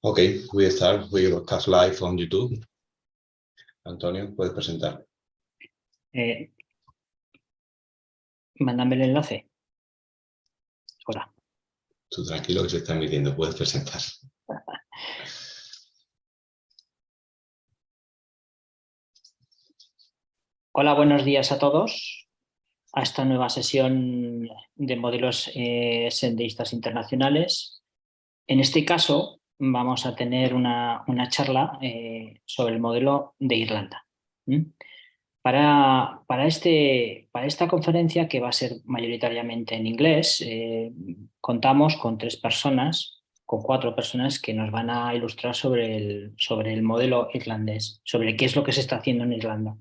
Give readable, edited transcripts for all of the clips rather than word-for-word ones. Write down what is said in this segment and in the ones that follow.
Okay, we start. We broadcast live on YouTube. Antonio, puedes presentar. Mándame el enlace. Hola. Tú tranquilo que se está emitiendo, puedes presentar. Hola, buenos días a todos. A esta nueva sesión de modelos senderistas internacionales. En este caso vamos a tener una charla sobre el modelo de Irlanda. Para esta conferencia, que va a ser mayoritariamente en inglés, contamos con cuatro personas que nos van a ilustrar sobre el modelo irlandés, sobre qué es lo que se está haciendo en Irlanda.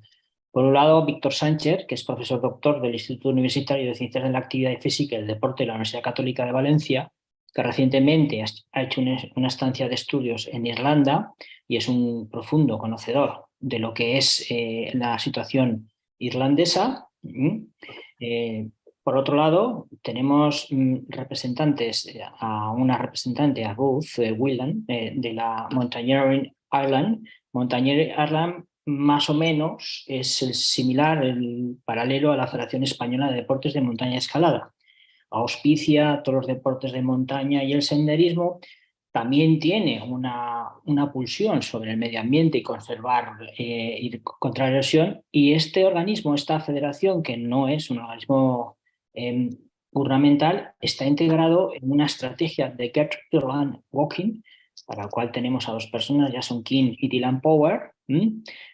Por un lado, Víctor Sánchez, que es profesor doctor del Instituto Universitario de Ciencias de la Actividad Física y el Deporte de la Universidad Católica de Valencia, que recientemente ha hecho una estancia de estudios en Irlanda y es un profundo conocedor de lo que es la situación irlandesa. Por otro lado, tenemos representantes, una representante, a Ruth Whelan, de la Mountaineering Ireland. Mountaineering Ireland más o menos es el paralelo a la Federación Española de Deportes de Montaña y Escalada. Auspicia todos los deportes de montaña y el senderismo. También tiene una pulsión sobre el medio ambiente y conservar y contra la erosión. Y este organismo, esta federación, que no es un organismo gubernamental, está integrado en una estrategia de Get Ireland Walking, para la cual tenemos a dos personas, Jason King y Dylan Power.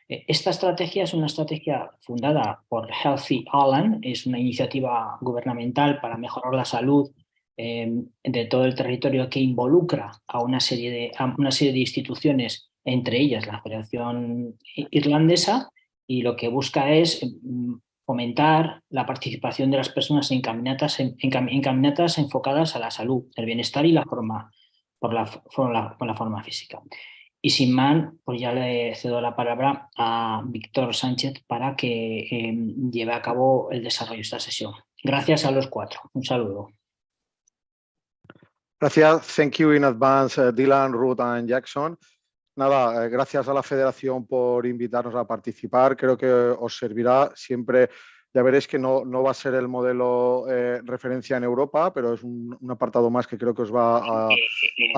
Esta estrategia es una estrategia fundada por Healthy Ireland, es una iniciativa gubernamental para mejorar la salud de todo el territorio, que involucra a una serie de instituciones, entre ellas la Federación Irlandesa, y lo que busca es fomentar la participación de las personas en caminatas enfocadas a la salud, el bienestar y la forma física. Y sin más, pues ya le cedo la palabra a Víctor Sánchez para que lleve a cabo el desarrollo de esta sesión. Gracias a los cuatro. Un saludo. Gracias. Thank you in advance, Dylan, Ruth and Jackson. Nada, gracias a la Federación por invitarnos a participar. Creo que os servirá siempre. Ya veréis que no va a ser el modelo referencia en Europa, pero es un apartado más que creo que os va a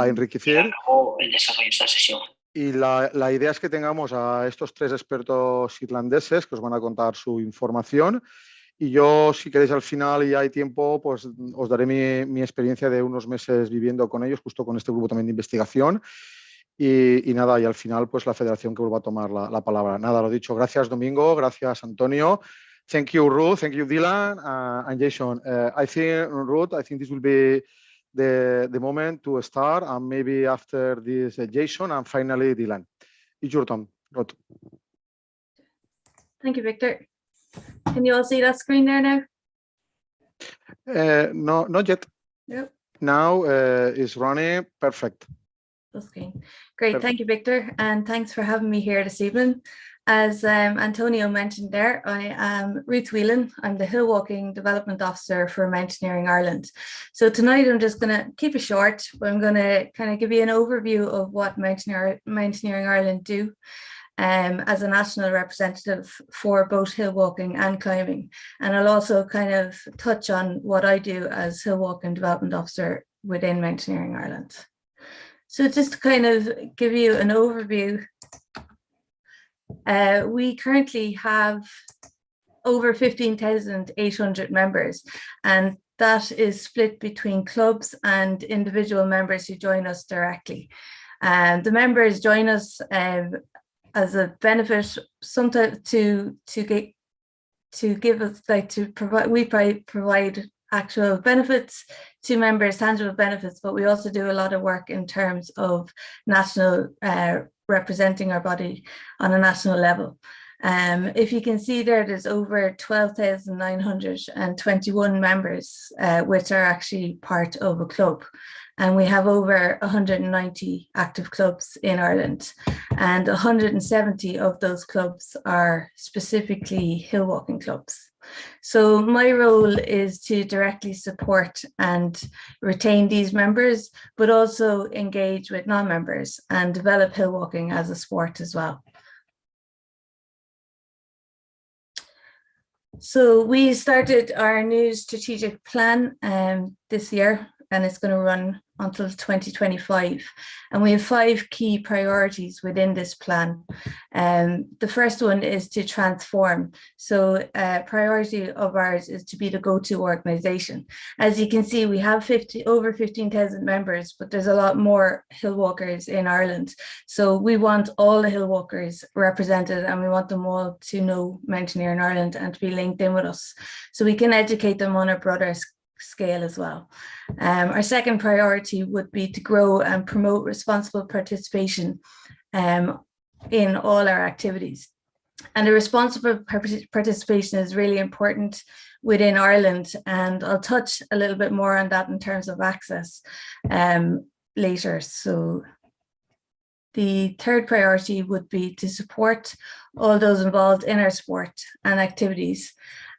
enriquecer. El desarrollo de esta sesión. Y la idea es que tengamos a estos tres expertos irlandeses que os van a contar su información. Y yo, si queréis, al final y hay tiempo, pues os daré mi experiencia de unos meses viviendo con ellos, justo con este grupo también de investigación. Y nada, y al final, pues la Federación que vuelva a tomar la palabra. Nada, lo dicho. Gracias, Domingo. Gracias, Antonio. Thank you, Ruth. Thank you, Dylan and Jason. I think, Ruth, this will be the moment to start, and maybe after this, Jason, and finally, Dylan. It's your turn, Ruth. Thank you, Victor. Can you all see that screen there now? No, not yet. Nope. Now it's running perfect. Okay, great. Perfect. Thank you, Victor, and thanks for having me here this evening. As Antonio mentioned there, I am Ruth Whelan. I'm the Hill Walking Development Officer for Mountaineering Ireland. So tonight I'm just going to keep it short, but I'm going to kind of give you an overview of what Mountaineering Ireland do as a national representative for both hill walking and climbing. And I'll also kind of touch on what I do as Hill Walking Development Officer within Mountaineering Ireland. So just to kind of give you an overview, we currently have over 15,800 members, and that is split between clubs and individual members who join us directly. The members join us as a benefit, sometimes to give us, like, to provide, we provide actual benefits to members, tangible benefits, but we also do a lot of work in terms of national representing our body on a national level. If you can see there, there's over 12,921 members which are actually part of a club. And we have over 190 active clubs in Ireland, and 170 of those clubs are specifically hill walking clubs. So my role is to directly support and retain these members, but also engage with non-members and develop hill walking as a sport as well. So we started our new strategic plan this year, and it's going to run until 2025. And we have 5 key priorities within this plan. The first one is to transform. So a priority of ours is to be the go-to organization. As you can see, we have over 15,000 members, but there's a lot more hill walkers in Ireland. So we want all the hill walkers represented, and we want them all to know Mountaineer in Ireland and to be linked in with us, so we can educate them on a broader scale as well. Our second priority would be to grow and promote responsible participation in all our activities. And the responsible participation is really important within Ireland, and I'll touch a little bit more on that in terms of access later. So the third priority would be to support all those involved in our sport and activities,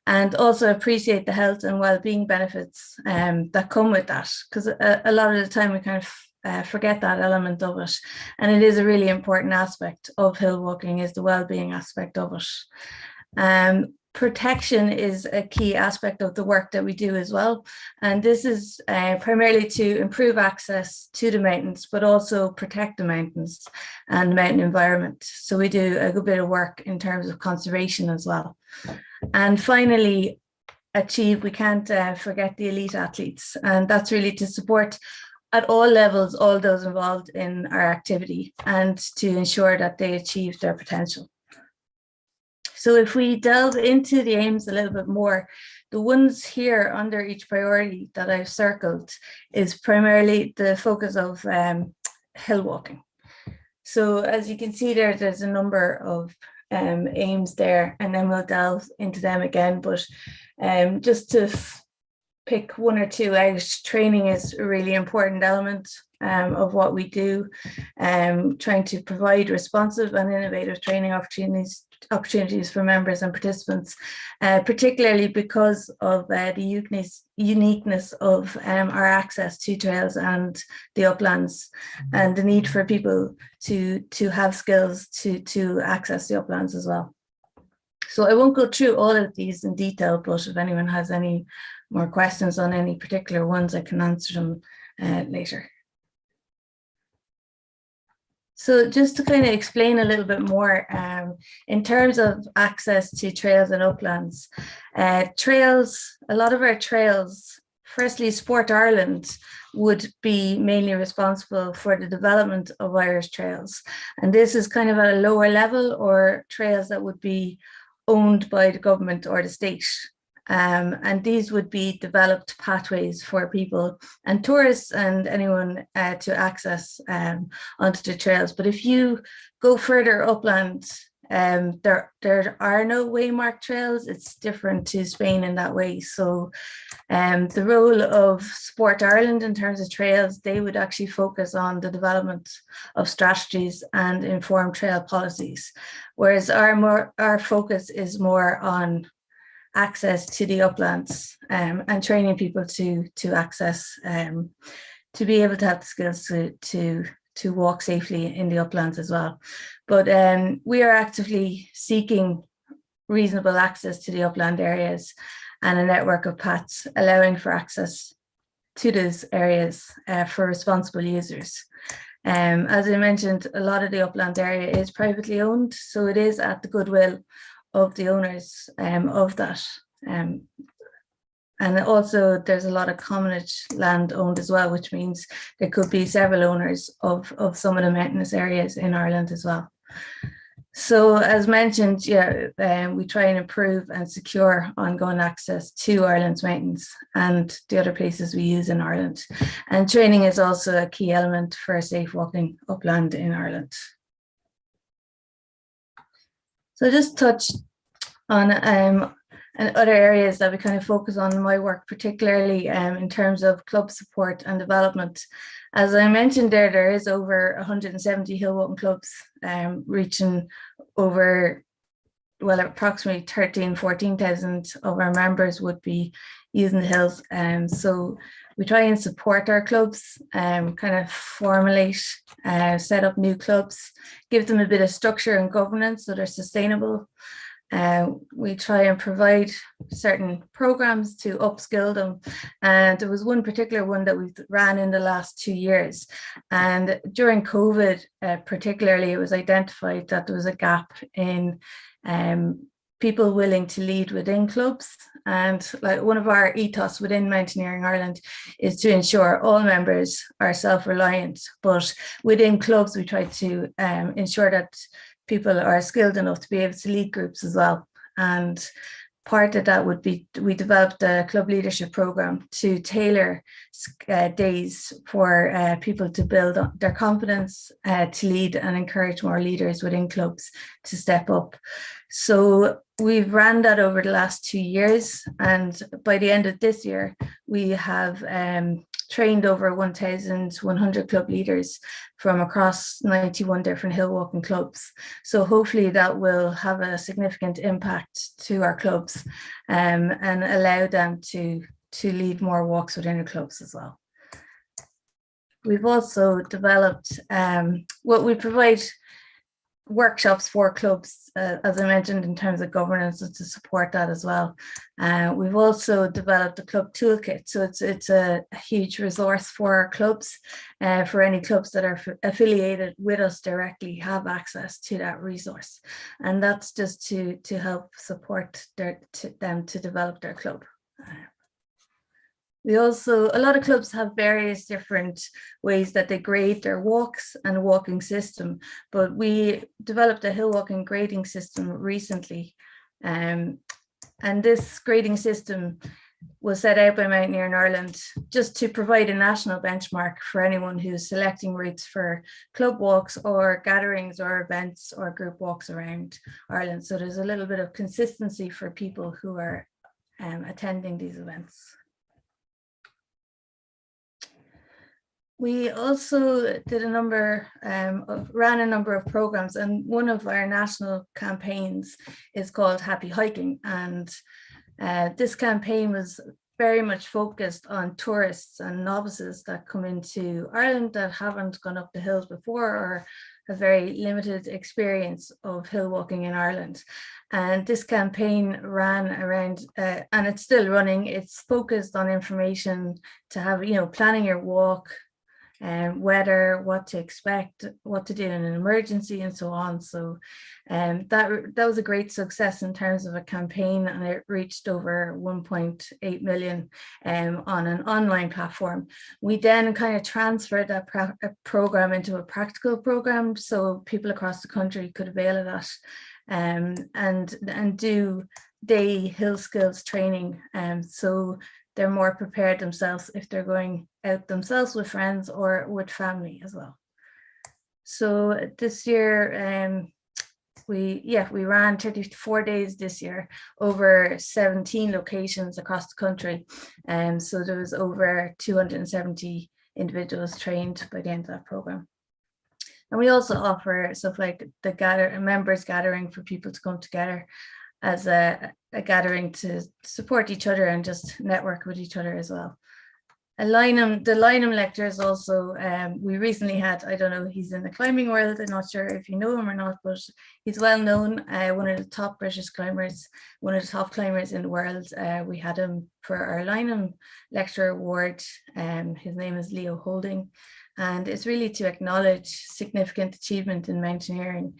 and also appreciate the health and well-being benefits that come with that, because a lot of the time we kind of forget that element of it, and it is a really important aspect of hill walking, is the well-being aspect of it. Protection is a key aspect of the work that we do as well, and this is primarily to improve access to the mountains, but also protect the mountains and the mountain environment. So we do a good bit of work in terms of conservation as well. And finally, we can't forget the elite athletes, and that's really to support at all levels all those involved in our activity and to ensure that they achieve their potential. So if we delve into the aims a little bit more, the ones here under each priority that I've circled is primarily the focus of hill walking. So as you can see there, there's a number of aims there, and then we'll delve into them again. But just to pick one or two out, training is a really important element of what we do, trying to provide responsive and innovative training opportunities for members and participants, particularly because of the uniqueness of our access to trails and the uplands, and the need for people to have skills to access the uplands as well. So I won't go through all of these in detail, but if anyone has any more questions on any particular ones, I can answer them later. So just to kind of explain a little bit more, in terms of access to trails and uplands, trails, a lot of our trails, firstly, Sport Ireland would be mainly responsible for the development of Irish trails. And this is kind of at a lower level, or trails that would be owned by the government or the state. And these would be developed pathways for people and tourists and anyone to access onto the trails. But if you go further upland, there are no waymarked trails. It's different to Spain in that way. So the role of Sport Ireland in terms of trails, they would actually focus on the development of strategies and inform trail policies, whereas our focus is more on access to the uplands and training people to access, to be able to have the skills to walk safely in the uplands as well. But we are actively seeking reasonable access to the upland areas and a network of paths allowing for access to those areas for responsible users. As I mentioned, a lot of the upland area is privately owned, so it is at the goodwill of the owners of that. And also there's a lot of commonage land owned as well, which means there could be several owners of some of the mountainous areas in Ireland as well. So as mentioned, we try and improve and secure ongoing access to Ireland's mountains and the other places we use in Ireland. And training is also a key element for safe walking upland in Ireland. So just touch on other areas that we kind of focus on in my work, particularly in terms of club support and development. As I mentioned there is over 170 hill walking clubs reaching over well, approximately 14,000 of our members would be using the hills. So we try and support our clubs, kind of formulate, set up new clubs, give them a bit of structure and governance so they're sustainable. We try and provide certain programs to upskill them. And there was one particular one that we ran in the last 2 years. And during COVID, particularly, it was identified that there was a gap in people willing to lead within clubs. And like one of our ethos within Mountaineering Ireland is to ensure all members are self-reliant, but within clubs, we try to ensure that people are skilled enough to be able to lead groups as well. And part of that would be, we developed a club leadership program to tailor days for people to build their confidence to lead and encourage more leaders within clubs to step up. So we've ran that over the last 2 years, and by the end of this year, we have trained over 1,100 club leaders from across 91 different hill walking clubs. So hopefully that will have a significant impact to our clubs and allow them to lead more walks within the clubs as well. We've also developed we provide workshops for clubs, as I mentioned, in terms of governance, to support that as well. We've also developed a club toolkit, so it's a huge resource for our clubs. For any clubs that are affiliated with us directly, have access to that resource, and that's just to help support them to develop their club. We also, a lot of clubs have various different ways that they grade their walks and walking system, but we developed a hill walking grading system recently. And this grading system was set out by Mountaineering Ireland just to provide a national benchmark for anyone who's selecting routes for club walks or gatherings or events or group walks around Ireland. So there's a little bit of consistency for people who are attending these events. We also did ran a number of programs, and one of our national campaigns is called Happy Hiking. And this campaign was very much focused on tourists and novices that come into Ireland that haven't gone up the hills before or have very limited experience of hill walking in Ireland. And this campaign ran around, and it's still running. It's focused on information to have, planning your walk, weather, what to expect, what to do in an emergency, and so on. So that was a great success in terms of a campaign, and it reached over 1.8 million on an online platform. We then kind of transferred that program into a practical program, so people across the country could avail of that and do day hill skills training. So they're more prepared themselves if they're going out themselves with friends or with family as well. So this year, we ran 34 days this year over 17 locations across the country. So there was over 270 individuals trained by the end of that program. And we also offer stuff like the members gathering for people to come together as a gathering to support each other and just network with each other as well. The Lynham lectures also, we recently had, I don't know, he's in the climbing world, I'm not sure if you know him or not, but he's well known, one of the top British climbers, one of the top climbers in the world. We had him for our Lynham Lecture Award. His name is Leo Holding, and it's really to acknowledge significant achievement in mountaineering.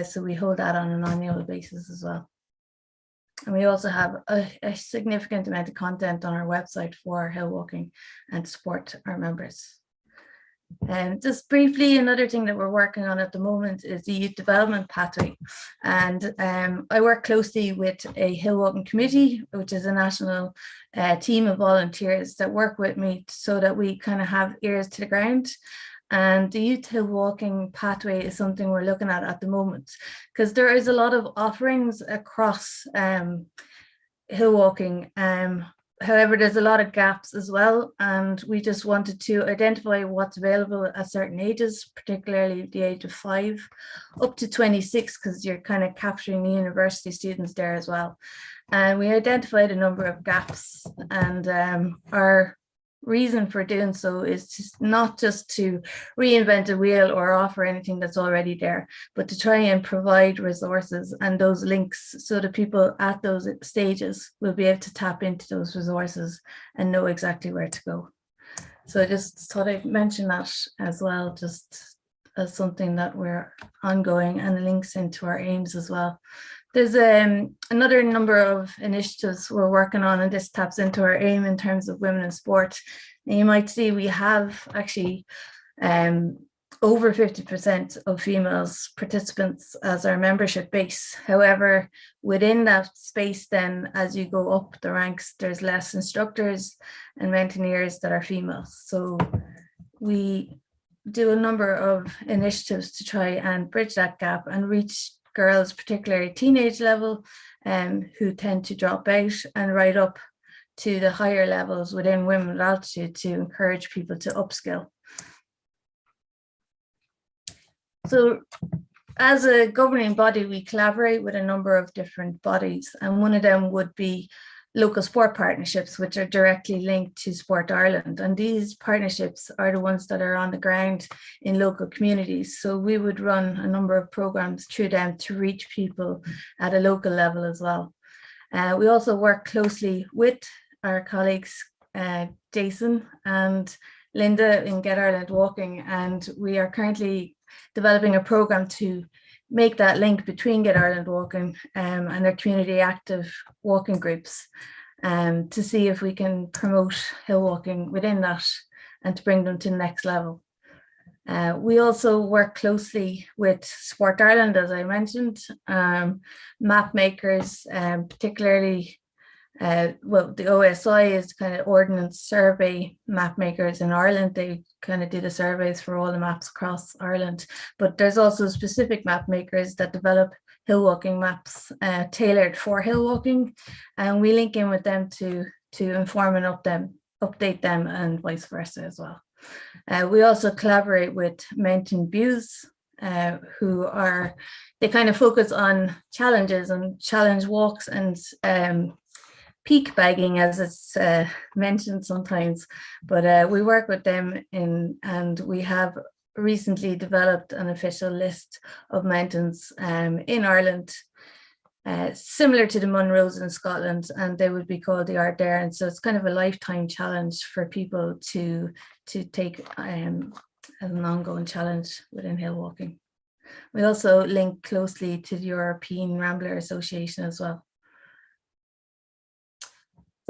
So we hold that on an annual basis as well. And we also have a significant amount of content on our website for hill walking and support our members. And just briefly, another thing that we're working on at the moment is the youth development pathway. And I work closely with a hill walking committee, which is a national team of volunteers that work with me so that we kind of have ears to the ground. And the youth hill walking pathway is something we're looking at the moment, because there is a lot of offerings across hill walking. However, there's a lot of gaps as well, and we just wanted to identify what's available at certain ages, particularly the age of 5 up to 26, because you're kind of capturing the university students there as well. And we identified a number of gaps, and our reason for doing so is not just to reinvent a wheel or offer anything that's already there, but to try and provide resources and those links so that people at those stages will be able to tap into those resources and know exactly where to go. So I just thought I'd mention that as well, just as something that we're ongoing, and links into our aims as well. There's another number of initiatives we're working on, and this taps into our aim in terms of women in sport. And you might see we have actually over 50% of females participants as our membership base. However, within that space then, as you go up the ranks, there's less instructors and mountaineers that are females. So we do a number of initiatives to try and bridge that gap and reach girls, particularly teenage level, who tend to drop out, and right up to the higher levels within women at altitude to encourage people to upskill. So as a governing body, we collaborate with a number of different bodies, and one of them would be local sport partnerships, which are directly linked to Sport Ireland. And these partnerships are the ones that are on the ground in local communities. So we would run a number of programs through them to reach people at a local level as well. We also work closely with our colleagues, Jason and Linda in Get Ireland Walking, and we are currently developing a program to make that link between Get Ireland Walking and their community active walking groups, to see if we can promote hill walking within that and to bring them to the next level. We also work closely with Sport Ireland, as I mentioned, map makers, particularly well, the OSI is kind of ordnance survey map makers in Ireland. They kind of do the surveys for all the maps across Ireland, but there's also specific map makers that develop hill walking maps tailored for hill walking, and we link in with them to inform and update them, and vice versa as well. We also collaborate with Mountain Views, who are, they kind of focus on challenges and challenge walks and peak bagging, as it's mentioned sometimes, but we work with them and we have recently developed an official list of mountains in Ireland, similar to the Munros in Scotland, and they would be called the Ardennes. So it's kind of a lifetime challenge for people to take as an ongoing challenge within hill walking. We also link closely to the European Rambler Association as well.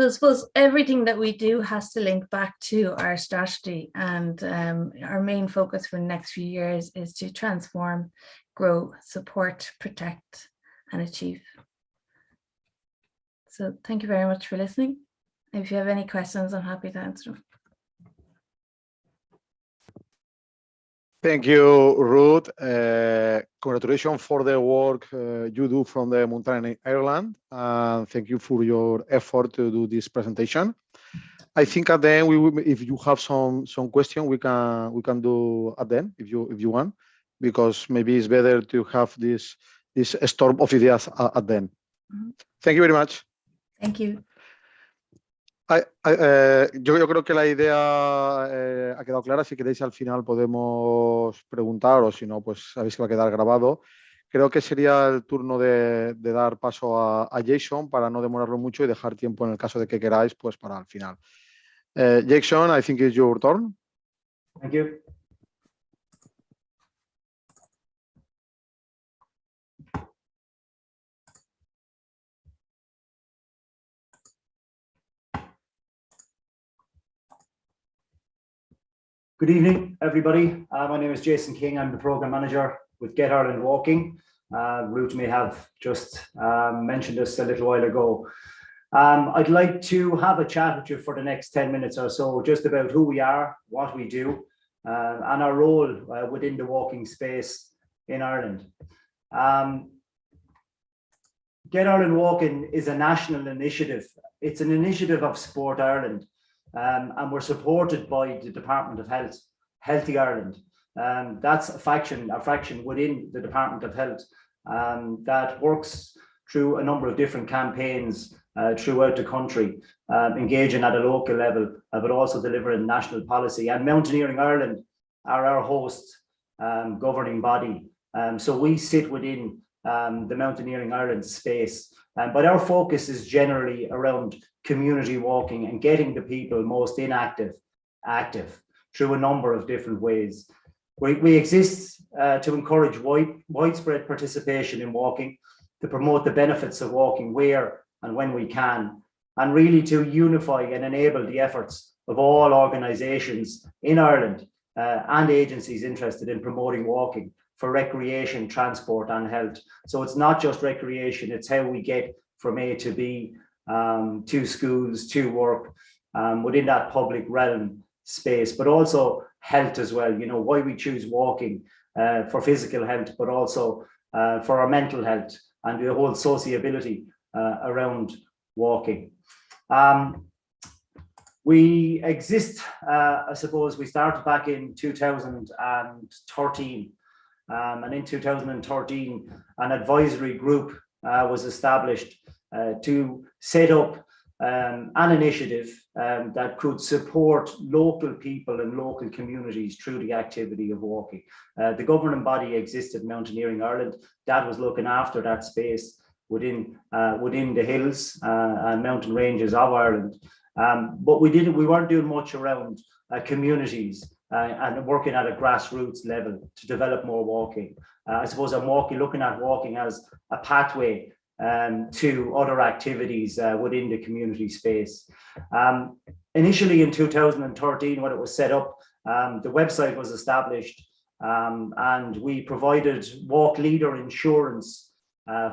So I suppose everything that we do has to link back to our strategy, and our main focus for the next few years is to transform, grow, support, protect, and achieve. So thank you very much for listening. If you have any questions, I'm happy to answer them. Thank you, Ruth. Congratulations for the work you do from the mountain in Ireland. Thank you for your effort to do this presentation. I think at the end, we will, if you have some question, we can do at the end if you want, because maybe it's better to have this storm of ideas at the end. Mm-hmm. Thank you very much. Thank you. Yo creo que la idea ha quedado clara. Si queréis al final podemos preguntar, o si no, pues sabéis que va a quedar grabado. Creo que sería el turno de dar paso a Jason para no demorarlo mucho y dejar tiempo en el caso de que queráis, pues para el final. Jason, I think it's your turn. Thank you. Good evening, everybody. My name is Jason King. I'm the program manager with Get Ireland Walking. Ruth may have just mentioned this a little while ago. I'd like to have a chat with you for the next 10 minutes or so, just about who we are, what we do, and our role within the walking space in Ireland. Get Ireland Walking is a national initiative. It's an initiative of Sport Ireland, and we're supported by the Department of Health, Healthy Ireland. That's a fraction within the Department of Health that works through a number of different campaigns throughout the country, engaging at a local level, but also delivering national policy. And Mountaineering Ireland are our host governing body. So we sit within the Mountaineering Ireland space. But our focus is generally around community walking and getting the people most inactive active through a number of different ways. We exist to encourage widespread participation in walking, to promote the benefits of walking where and when we can, and really to unify and enable the efforts of all organisations in Ireland and agencies interested in promoting walking for recreation, transport and health. So it's not just recreation, it's how we get from A to B, to schools, to work, within that public realm space, but also health as well. You know, why we choose walking for physical health, but also for our mental health and the whole sociability around walking. We exist, I suppose we started back in 2013. And in 2013, an advisory group was established to set up an initiative that could support local people and local communities through the activity of walking. The governing body existed, Mountaineering Ireland, that was looking after that space within the hills and mountain ranges of Ireland. But we weren't doing much around communities and working at a grassroots level to develop more walking. I suppose I'm looking at walking as a pathway to other activities within the community space. Initially in 2013, when it was set up, the website was established and we provided walk leader insurance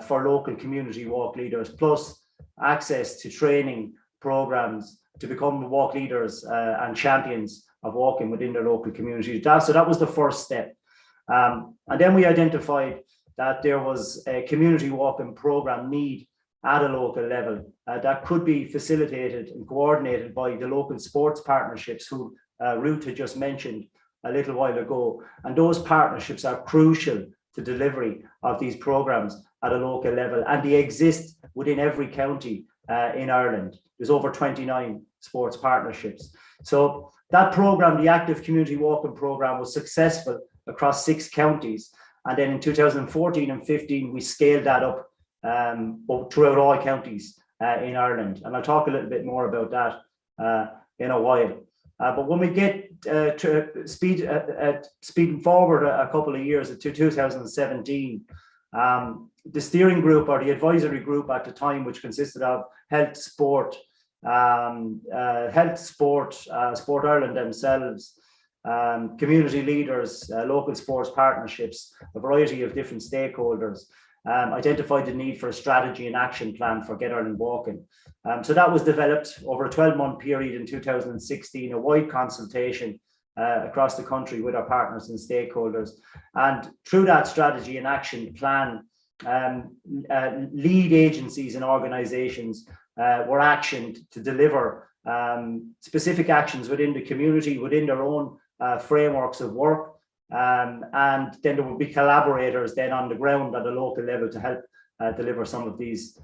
for local community walk leaders, plus access to training programs to become walk leaders and champions of walking within their local community. So that was the first step. And then we identified that there was a community walking program need at a local level that could be facilitated and coordinated by the local sports partnerships who Ruth had just mentioned a little while ago. And those partnerships are crucial to delivery of these programs at a local level, and they exist within every county in Ireland. There's over 29 sports partnerships. So that program, the Active Community Walking Program, was successful across 6 counties. And then in 2014 and 15, we scaled that up throughout all counties in Ireland. And I'll talk a little bit more about that in a while. But when we get speeding forward a couple of years to 2017, the steering group or the advisory group at the time, which consisted of Health, Sport, Sport Ireland themselves, community leaders, local sports partnerships, a variety of different stakeholders, identified the need for a strategy and action plan for Get Ireland Walking. So that was developed over a 12-month period in 2016, a wide consultation across the country with our partners and stakeholders. And through that strategy and action plan, lead agencies and organizations were actioned to deliver specific actions within the community, within their own frameworks of work. And then there will be collaborators then on the ground at a local level to help deliver some of these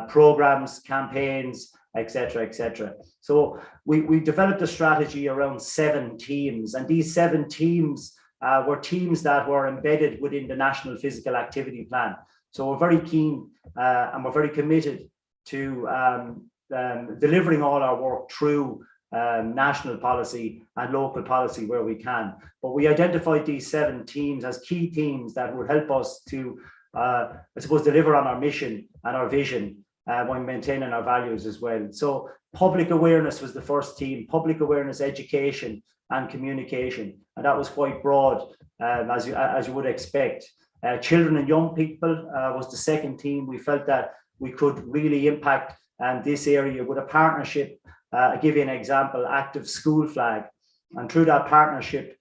programs, campaigns, etc., etc. So we developed a strategy around 7 teams, and these 7 teams were teams that were embedded within the National Physical Activity Plan. So we're very keen and we're very committed to delivering all our work through national policy and local policy where we can. But we identified these 7 teams as key teams that would help us to, I suppose, deliver on our mission and our vision while maintaining our values as well. So public awareness was the first team, public awareness, education and communication. And that was quite broad, as you would expect. Children and young people was the second team. We felt that we could really impact this area with a partnership. I'll give you an example, Active School Flag. And through that partnership,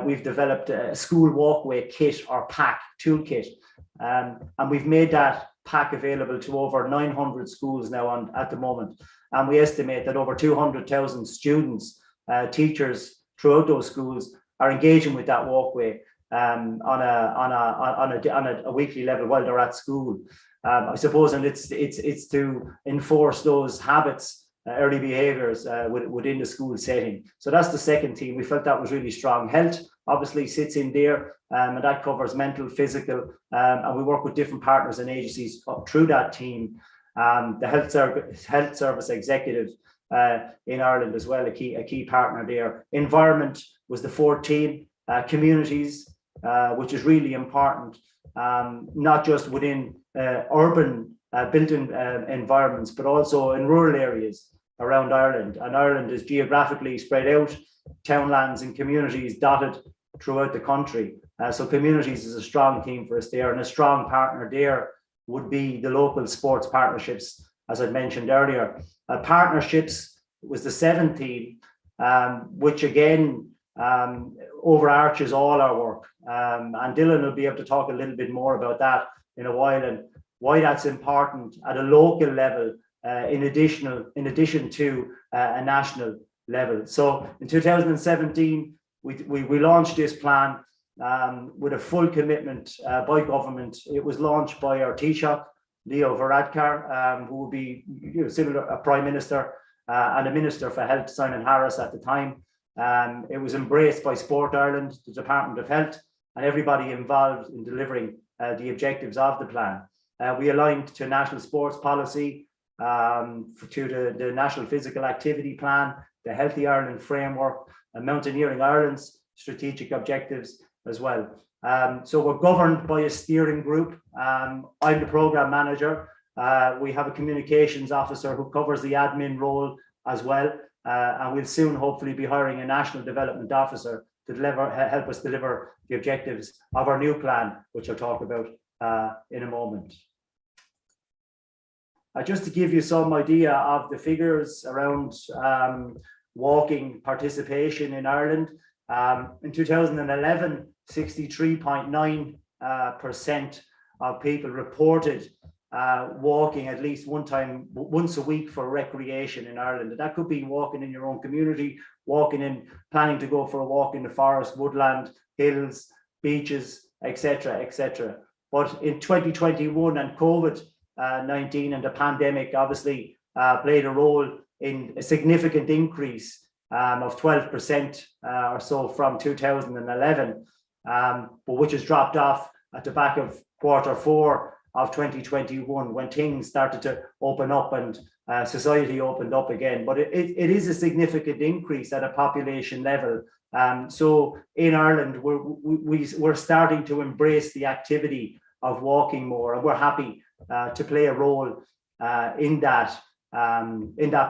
we've developed a school walkway kit or pack, toolkit. And we've made that pack available to over 900 schools now at the moment. And we estimate that over 200,000 students, teachers throughout those schools are engaging with that walkway on a weekly level while they're at school. I suppose, and it's to enforce those habits, early behaviours within the school setting. So that's the second theme. We felt that was really strong. Health obviously sits in there, and that covers mental, physical, and we work with different partners and agencies through that team. The health service executive in Ireland as well, a key partner there. Environment was the fourth team. Communities, which is really important, not just within urban built environments, but also in rural areas around Ireland. And Ireland is geographically spread out, townlands and communities dotted throughout the country. So communities is a strong theme for us there, and a strong partner there would be the local sports partnerships, as I mentioned earlier. Partnerships was the seventh theme, which again overarches all our work. And Dylan will be able to talk a little bit more about that in a while, and why that's important at a local level, in addition to a national level. So in 2017, we launched this plan with a full commitment by government. It was launched by our Taoiseach, Leo Varadkar, who will be similar, a Prime Minister and a Minister for Health, Simon Harris, at the time. It was embraced by Sport Ireland, the Department of Health, and everybody involved in delivering the objectives of the plan. We aligned to national sports policy, to the National Physical Activity Plan, the Healthy Ireland Framework, and Mountaineering Ireland's strategic objectives as well. So we're governed by a steering group. I'm the program manager. We have a communications officer who covers the admin role as well. And we'll soon hopefully be hiring a national development officer to help us deliver the objectives of our new plan, which I'll talk about in a moment. Just to give you some idea of the figures around walking participation in Ireland, in 2011, 63.9% of people reported walking at least once a week for recreation in Ireland. And that could be walking in your own community, planning to go for a walk in the forest, woodland, hills, beaches, etc., etc. But in 2021, and COVID-19 and the pandemic obviously played a role in a significant increase of 12% or so from 2011, but which has dropped off at the back of Q4 of 2021, when things started to open up and society opened up again. But it is a significant increase at a population level. So in Ireland, we're starting to embrace the activity of walking more, and we're happy to play a role in that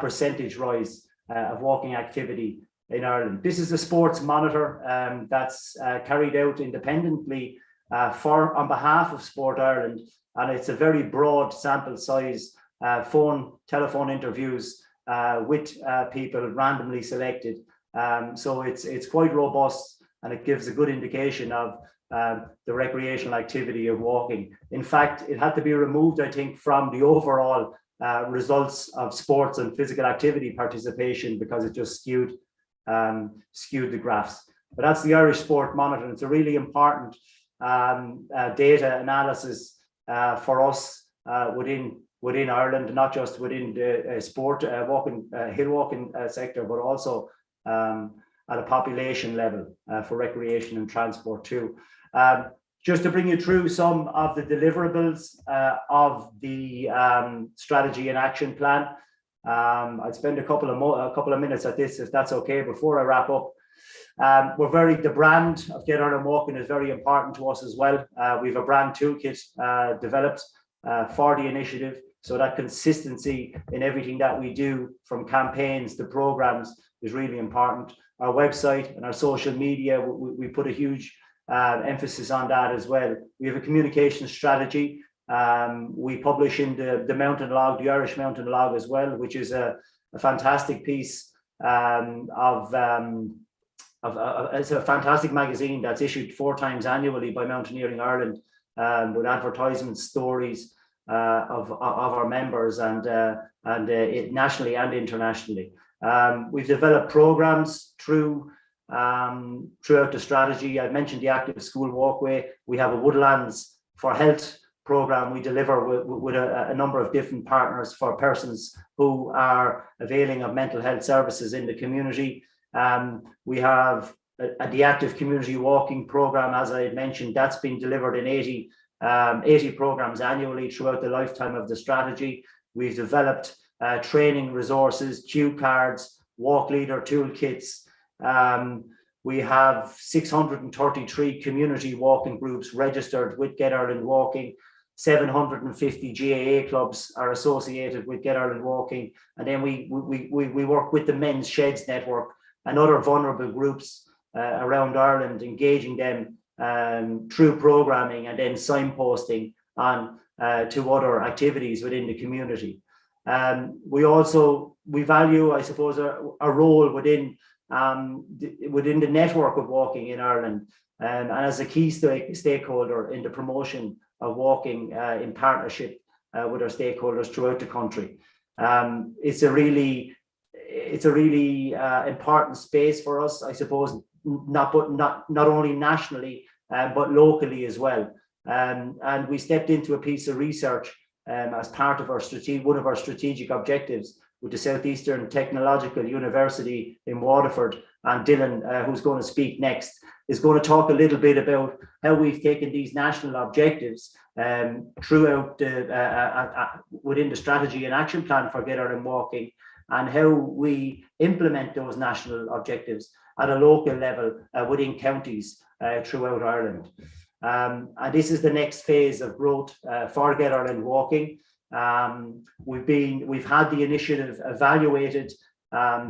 percentage rise of walking activity in Ireland. This is a sports monitor that's carried out independently on behalf of Sport Ireland, and it's a very broad sample size, telephone interviews with people randomly selected. So it's quite robust, and it gives a good indication of the recreational activity of walking. In fact, it had to be removed, I think, from the overall results of sports and physical activity participation, because it just skewed the graphs. But that's the Irish Sport Monitor, and it's a really important data analysis for us within Ireland, not just within the sport hill walking sector, but also at a population level for recreation and transport too. Just to bring you through some of the deliverables of the strategy and action plan. I'd spend a couple of minutes at this, if that's okay, before I wrap up. The brand of Get Ireland Walking is very important to us as well. We have a brand toolkit developed for the initiative, so that consistency in everything that we do, from campaigns to programs, is really important. Our website and our social media, we put a huge emphasis on that as well. We have a communication strategy. We publish in the Mountain Log, the Irish Mountain Log as well, which is a fantastic piece it's a fantastic magazine that's issued 4 times annually by Mountaineering Ireland, with advertisements, stories, of our members and nationally and internationally. We've developed programs throughout the strategy. I mentioned the active school walkway. We have a Woodlands for Health program we deliver with a number of different partners for persons who are availing of mental health services in the community. We have the active community walking program, as I had mentioned, that's been delivered in 80 programs annually throughout the lifetime of the strategy. We've developed training resources, cue cards, walk leader toolkits. We have 633 community walking groups registered with Get Ireland Walking. 750 GAA clubs are associated with Get Ireland Walking. And then we work with the Men's Sheds Network and other vulnerable groups around Ireland, engaging them through programming and then signposting on to other activities within the community. We value, I suppose, a role within the network of walking in Ireland, and as a key stakeholder in the promotion of walking in partnership with our stakeholders throughout the country. It's a really important space for us, I suppose, not only nationally but locally as well. And we stepped into a piece of research as part of one of our strategic objectives with the Southeastern Technological University in Waterford. And Dylan, who's going to speak next, is going to talk a little bit about how we've taken these national objectives throughout within the strategy and action plan for Get Ireland Walking, and how we implement those national objectives at a local level within counties throughout Ireland. And this is the next phase of growth for Get Ireland Walking. We've had the initiative evaluated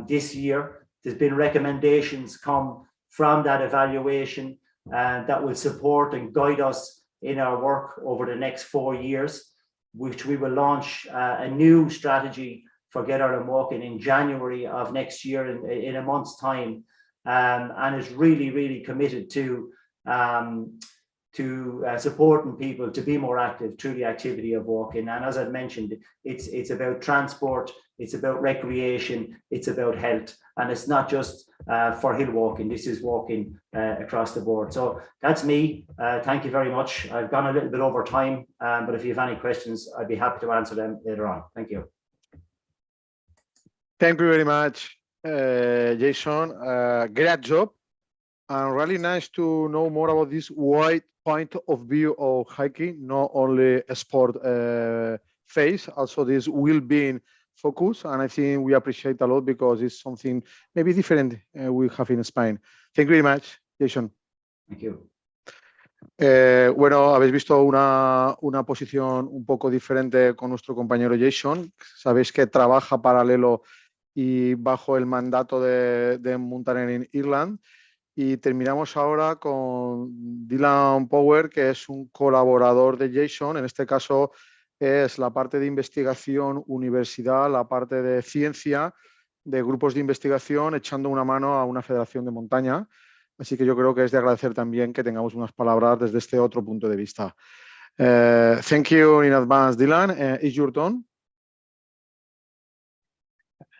this year. There's been recommendations come from that evaluation that will support and guide us in our work over the next 4 years, which we will launch a new strategy for Get Ireland Walking in January of next year, in a month's time, and is really committed to supporting people to be more active through the activity of walking. And as I've mentioned, it's about transport, it's about recreation, it's about health, and it's not just for hill walking. This is walking across the board. So that's me. Thank you very much. I've gone a little bit over time, but if you have any questions, I'd be happy to answer them later on. Thank you. Thank you very much, Jason. Great job. And really nice to know more about this wide point of view of hiking, not only a sport phase, also this well-being focus. And I think we appreciate a lot because it's something maybe different we have in Spain. Thank you very much, Jason. Thank you. Bueno, habéis visto una posición un poco diferente con nuestro compañero Jason. Sabéis que trabaja paralelo y bajo el mandato de Mountaineering Ireland. Y terminamos ahora con Dylan Power, que es un colaborador de Jason. En este caso es la parte de investigación, universidad, la parte de ciencia, de grupos de investigación, echando una mano a una federación de montaña. Así que yo creo que es de agradecer también que tengamos unas palabras desde este otro punto de vista. Thank you in advance, Dylan. It's your turn.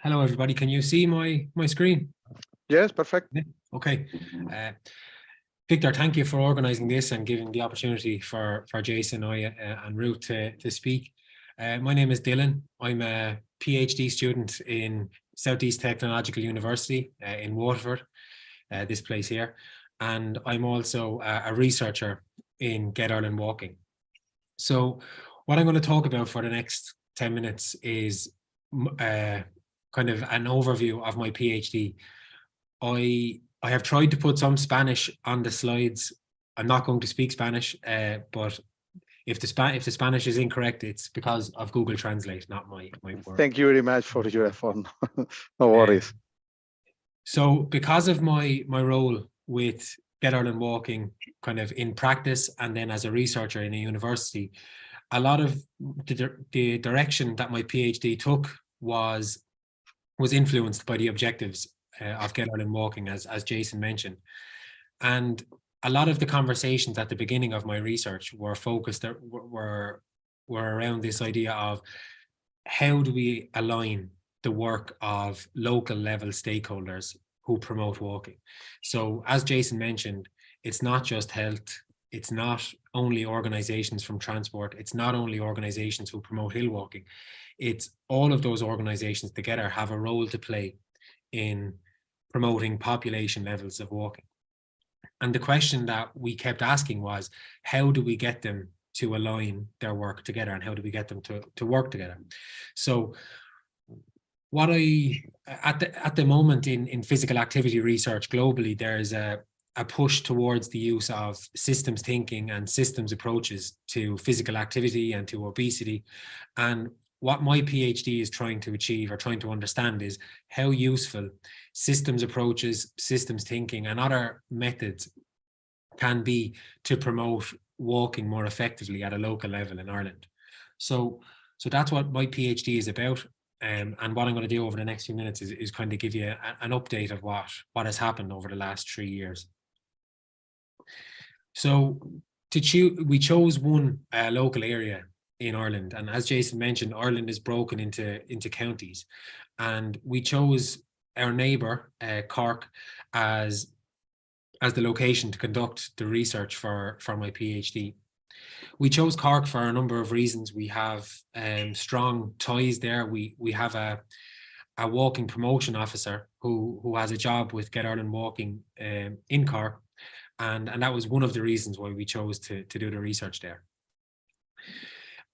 Hello, everybody. Can you see my screen? Yes, perfect. Okay. Victor, thank you for organising this and giving the opportunity for Jason, and Ruth to speak. My name is Dylan. I'm a PhD student in Southeast Technological University in Waterford, this place here. And I'm also a researcher in Get Ireland Walking. So what I'm going to talk about for the next 10 minutes is kind of an overview of my PhD. I have tried to put some Spanish on the slides. I'm not going to speak Spanish, but if the Spanish is incorrect, it's because of Google Translate, not my word. Thank you very much for your effort. No worries. So because of my role with Get Ireland Walking, kind of in practice and then as a researcher in a university, a lot of the direction that my PhD took was influenced by the objectives of Get Ireland Walking, as Jason mentioned. And a lot of the conversations at the beginning of my research were were around this idea of how do we align the work of local level stakeholders who promote walking. So as Jason mentioned, it's not just health, it's not only organizations from transport, it's not only organizations who promote hill walking, it's all of those organizations together have a role to play in promoting population levels of walking. And the question that we kept asking was, how do we get them to align their work together, and how do we get them to work together? So what at the moment in physical activity research globally, there's a push towards the use of systems thinking and systems approaches to physical activity and to obesity. And what my PhD is trying to achieve or trying to understand is how useful systems approaches, systems thinking, and other methods can be to promote walking more effectively at a local level in Ireland. So that's what my PhD is about. And what I'm going to do over the next few minutes is kind of give you an update of what has happened over the last 3 years. So we chose one local area in Ireland, and as Jason mentioned, Ireland is broken into counties, and we chose our neighbour Cork as the location to conduct the research for my PhD. We chose Cork for a number of reasons. We have strong ties there. We have a walking promotion officer who has a job with Get Ireland Walking in Cork, and that was one of the reasons why we chose to do the research there.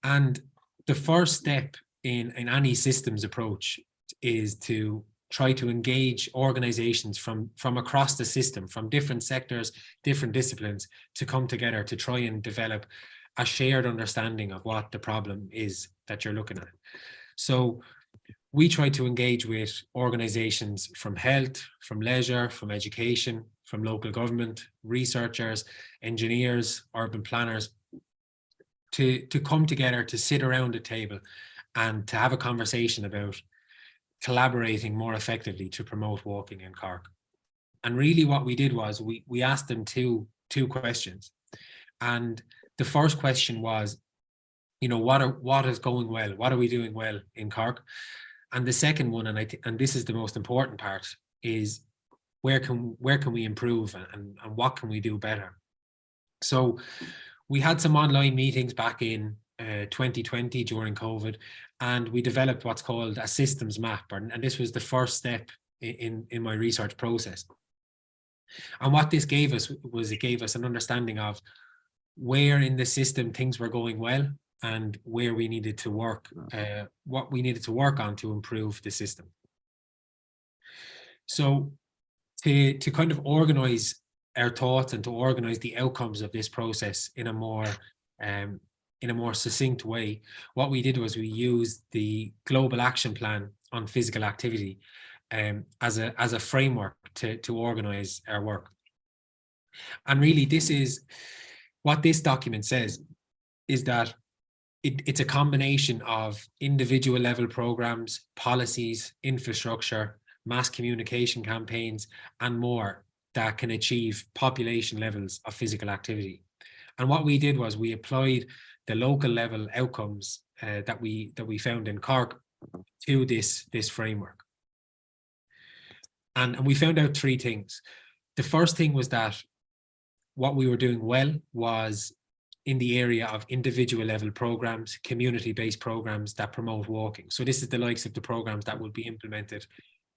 And the first step in any systems approach is to try to engage organizations from across the system, from different sectors, different disciplines, to come together to try and develop a shared understanding of what the problem is that you're looking at. So we try to engage with organizations from health, from leisure, from education, from local government, researchers, engineers, urban planners, to come together, to sit around a table and to have a conversation about collaborating more effectively to promote walking in Cork. And really what we did was we asked them two questions. And the first question was, you know, what is going well? What are we doing well in Cork? And the second one, and this is the most important part, is where can we improve, and what can we do better? So we had some online meetings back in 2020 during COVID, and we developed what's called a systems map, and this was the first step in my research process. And what this gave us was, it gave us an understanding of where in the system things were going well and where we needed to work, what we needed to work on to improve the system. So to kind of organize our thoughts and to organize the outcomes of this process in a more succinct way, what we did was we used the Global Action Plan on Physical Activity as a framework to organize our work. And really, this is what this document says, is that it's a combination of individual level programs, policies, infrastructure, mass communication campaigns, and more that can achieve population levels of physical activity. And what we did was we applied the local level outcomes that we found in Cork to this framework. And we found out three things. The first thing was that what we were doing well was in the area of individual level programs, community-based programs that promote walking. So this is the likes of the programs that will be implemented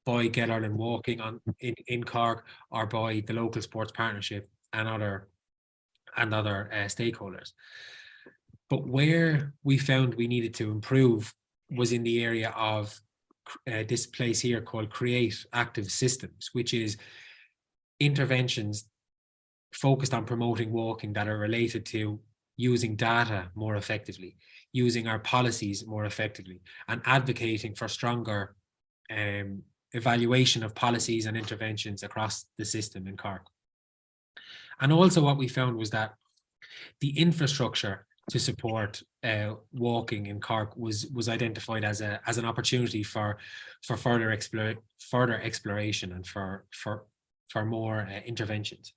by Get Ireland Walking in Cork, or by the local sports partnership and other stakeholders. But where we found we needed to improve was in the area of this place here called Create Active Systems, which is interventions focused on promoting walking that are related to using data more effectively, using our policies more effectively, and advocating for stronger evaluation of policies and interventions across the system in Cork. And also what we found was that the infrastructure to support walking in Cork was identified as an opportunity for further exploration and for more interventions.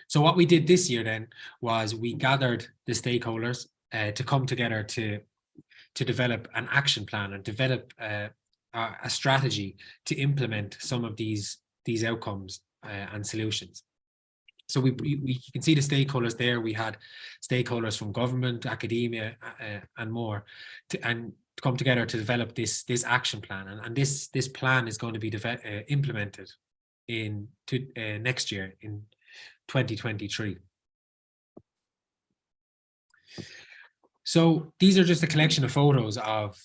So what we did this year then was we gathered the stakeholders to come together to develop an action plan and develop a strategy to implement some of these outcomes and solutions. So we can see the stakeholders there. We had stakeholders from government, academia, and more, to come together to develop this action plan. And this plan is going to be implemented in next year, in 2023. So these are just a collection of photos of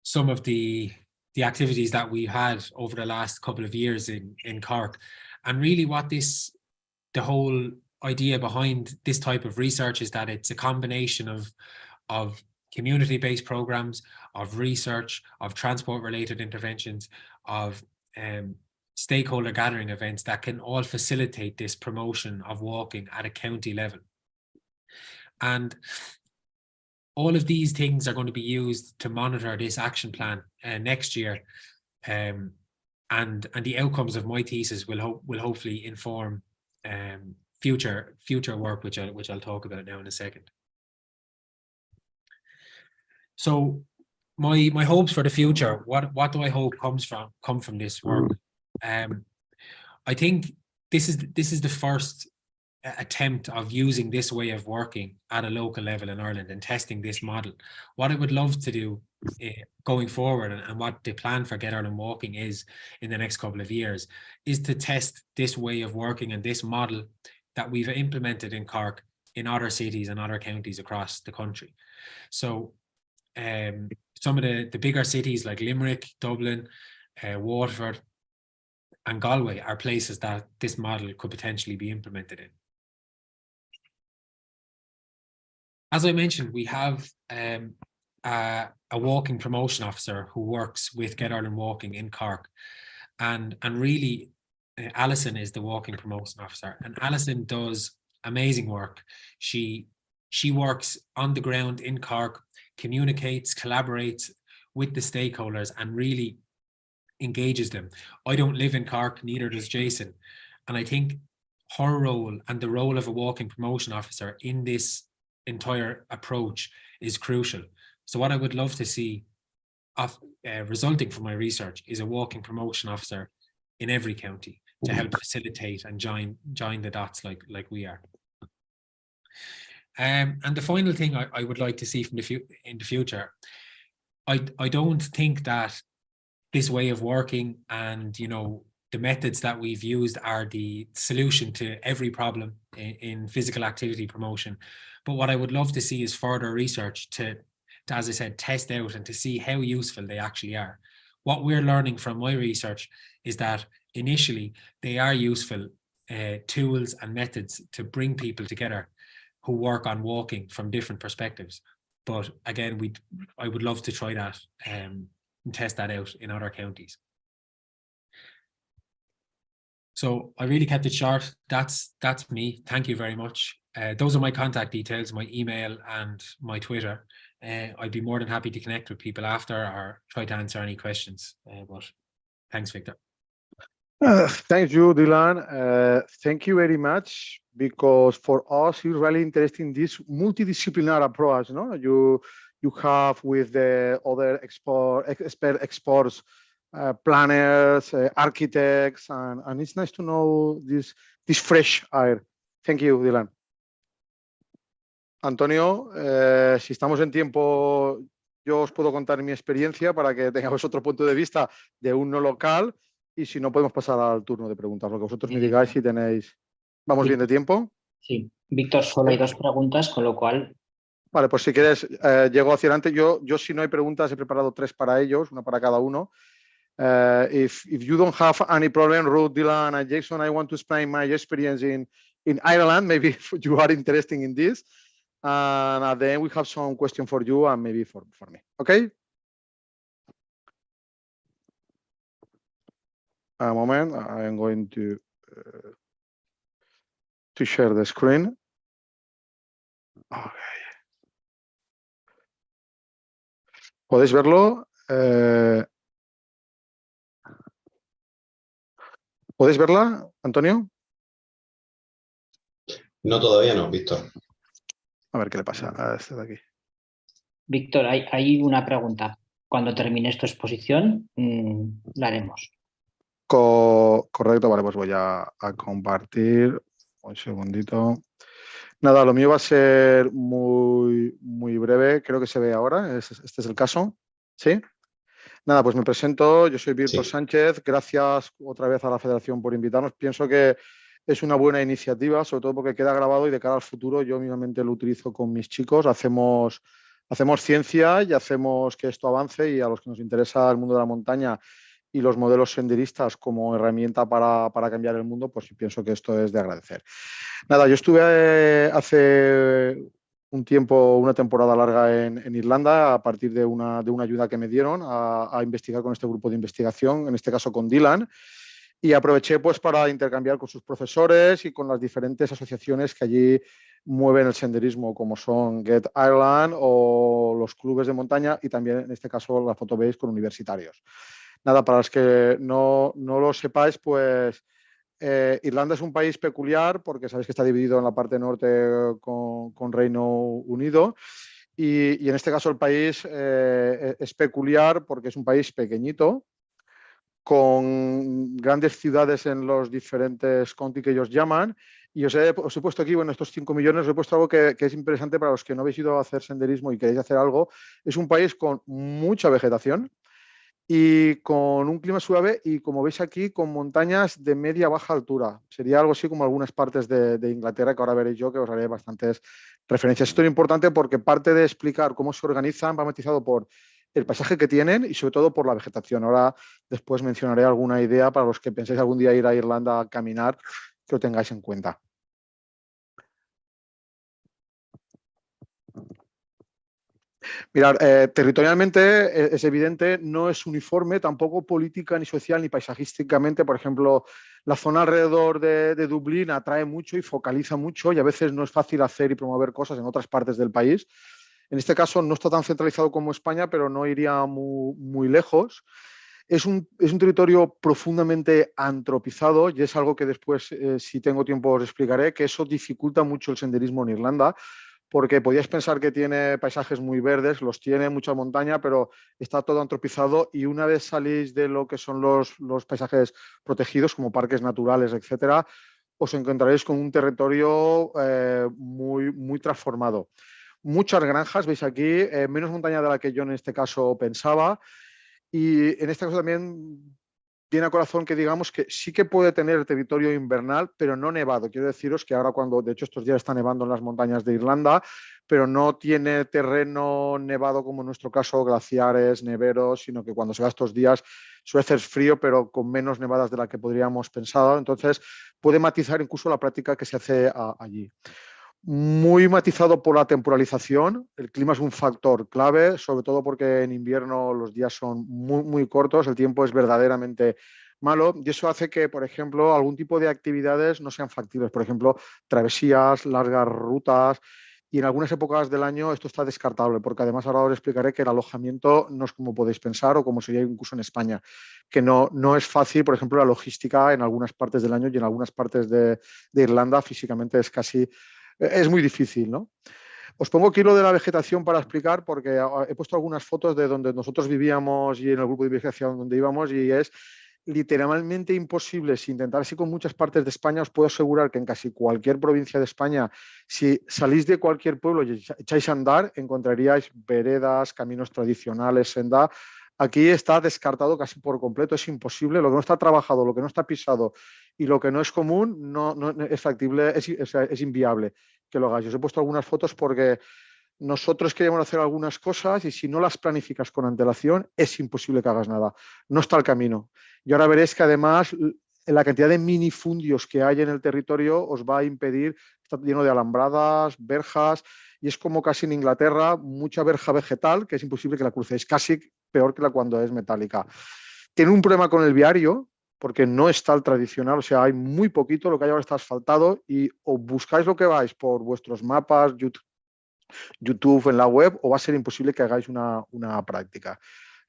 some of the activities that we had over the last couple of years in Cork. And really what the whole idea behind this type of research is that it's a combination of community-based programs, of research, of transport-related interventions, of stakeholder gathering events that can all facilitate this promotion of walking at a county level. And all of these things are going to be used to monitor this action plan next year, and the outcomes of my thesis will hopefully inform future work, which I'll talk about now in a second. So my hopes for the future, what do I hope come from this work? I think this is the first attempt of using this way of working at a local level in Ireland and testing this model. What I would love to do going forward, and what the plan for Get Ireland Walking is in the next couple of years, is to test this way of working and this model that we've implemented in Cork in other cities and other counties across the country. So some of the bigger cities like Limerick, Dublin, Waterford and Galway are places that this model could potentially be implemented in. As I mentioned, we have a walking promotion officer who works with Get Ireland Walking in Cork, and really Alison is the walking promotion officer, and Alison does amazing work. She works on the ground in Cork, communicates, collaborates with the stakeholders and really engages them. I don't live in Cork, neither does Jason, and I think her role and the role of a walking promotion officer in this entire approach is crucial. So what I would love to see resulting from my research is a walking promotion officer in every county to help facilitate and join the dots like we are. And the final thing I would like to see in the future, I don't think that this way of working and the methods that we've used are the solution to every problem in physical activity promotion. But what I would love to see is further research to, as I said, test out and to see how useful they actually are. What we're learning from my research is that initially they are useful tools and methods to bring people together who work on walking from different perspectives. But again, I would love to try that and test that out in other counties. So I really kept it short. That's me. Thank you very much. Those are my contact details, my email and my Twitter. I'd be more than happy to connect with people after or try to answer any questions. But thanks, Victor. Thank you, Dylan. Thank you very much, because for us it's really interesting this multidisciplinary approach. No, you have with the other expert experts, planners, architects, and it's nice to know this fresh air. Thank you, Dylan. Antonio, si estamos en tiempo, yo os puedo contar mi experiencia para que tengamos otro punto de vista de un no local, y si no podemos pasar al turno de preguntas, lo que vosotros me digáis si tenéis. ¿Vamos bien de tiempo? Sí, Víctor, solo hay 2 preguntas, con lo cual... Vale, pues si quieres, llego hacia adelante. Yo si no hay preguntas, he preparado 3 para ellos, una para cada uno. If you don't have any problem, Ruth, Dylan, and Jason, I want to explain my experience in Ireland. Maybe you are interested in this. And then we have some question for you and maybe for me. Okay? A moment, I am going to share the screen. Okay. ¿Podéis verlo? ¿Podéis verla, Antonio? No, todavía no, Víctor. A ver qué le pasa a este de aquí. Víctor, hay una pregunta. Cuando termines tu exposición, la haremos. Correcto, vale, pues voy a compartir. Un segundito. Nada, lo mío va a ser muy breve. Creo que se ve ahora. Este es el caso. ¿Sí? Nada, pues me presento. Yo soy Víctor Sánchez. Gracias otra vez a la Federación por invitarnos. Pienso que es una buena iniciativa, sobre todo porque queda grabado y de cara al futuro yo mismamente lo utilizo con mis chicos. Hacemos ciencia y hacemos que esto avance, y a los que nos interesa el mundo de la montaña y los modelos senderistas como herramienta para cambiar el mundo, pues pienso que esto es de agradecer. Nada, yo estuve hace un tiempo, una temporada larga en Irlanda, a partir de una ayuda que me dieron a investigar con este grupo de investigación, en este caso con Dylan, y aproveché pues para intercambiar con sus profesores y con las diferentes asociaciones que allí mueven el senderismo, como son Get Ireland o los clubes de montaña, y también en este caso la Photobase con universitarios. Nada, para los que no lo sepáis, pues Irlanda es un país peculiar porque sabéis que está dividido en la parte norte con Reino Unido, y en este caso el país es peculiar porque es un país pequeñito, con grandes ciudades en los diferentes county que ellos llaman, y os he puesto aquí, bueno, estos 5 millones, os he puesto algo que es interesante para los que no habéis ido a hacer senderismo y queréis hacer algo. Es un país con mucha vegetación y con un clima suave, y como veis aquí, con montañas de media a baja altura. Sería algo así como algunas partes de Inglaterra, que ahora veréis yo, que os haré bastantes referencias. Esto es importante porque parte de explicar cómo se organizan va matizado por el paisaje que tienen y sobre todo por la vegetación. Ahora después mencionaré alguna idea para los que penséis algún día ir a Irlanda a caminar, que lo tengáis en cuenta. Mirad, territorialmente es evidente, no es uniforme, tampoco política, ni social, ni paisajísticamente. Por ejemplo, la zona alrededor de Dublín atrae mucho y focaliza mucho, y a veces no es fácil hacer y promover cosas en otras partes del país. En este caso no está tan centralizado como España, pero no iría muy lejos. Es un territorio profundamente antropizado, y es algo que después, si tengo tiempo, os explicaré, que eso dificulta mucho el senderismo en Irlanda, porque podíais pensar que tiene paisajes muy verdes, los tiene, mucha montaña, pero está todo antropizado, y una vez salís de lo que son los paisajes protegidos, como parques naturales, etcétera, os encontraréis con un territorio muy transformado. Muchas granjas, veis aquí, menos montaña de la que yo en este caso pensaba, y en este caso también viene a corazón que digamos que sí que puede tener territorio invernal, pero no nevado. Quiero deciros que ahora, cuando de hecho estos días está nevando en las montañas de Irlanda, pero no tiene terreno nevado como en nuestro caso, glaciares, neveros, sino que cuando se va estos días suele hacer frío, pero con menos nevadas de la que podríamos pensar. Entonces puede matizar incluso la práctica que se hace allí. Muy matizado por la temporalización. El clima es un factor clave, sobre todo porque en invierno los días son muy cortos, el tiempo es verdaderamente malo, y eso hace que, por ejemplo, algún tipo de actividades no sean factibles. Por ejemplo, travesías, largas rutas, y en algunas épocas del año esto está descartable, porque además ahora os explicaré que el alojamiento no es como podéis pensar o como sería incluso en España, que no es fácil. Por ejemplo, la logística en algunas partes del año y en algunas partes de Irlanda físicamente es muy difícil, ¿no? Os pongo aquí lo de la vegetación para explicar, porque he puesto algunas fotos de donde nosotros vivíamos y en el grupo de investigación donde íbamos, y es literalmente imposible. Si intentar así con muchas partes de España, os puedo asegurar que en casi cualquier provincia de España, si salís de cualquier pueblo y echáis a andar, encontraríais veredas, caminos tradicionales, senda. Aquí está descartado casi por completo, es imposible. Lo que no está trabajado, lo que no está pisado y lo que no es común, no es factible, es inviable que lo hagáis. Os he puesto algunas fotos porque nosotros queríamos hacer algunas cosas, y si no las planificas con antelación es imposible que hagas nada. No está el camino. Y ahora veréis que además la cantidad de minifundios que hay en el territorio os va a impedir. Está lleno de alambradas, verjas, y es como casi en Inglaterra, mucha verja vegetal que es imposible que la crucéis, casi peor que la cuando es metálica. Tiene un problema con el viario, porque no está el tradicional, o sea, hay muy poquito, lo que hay ahora está asfaltado, y o buscáis lo que vais por vuestros mapas, YouTube, en la web, o va a ser imposible que hagáis una práctica.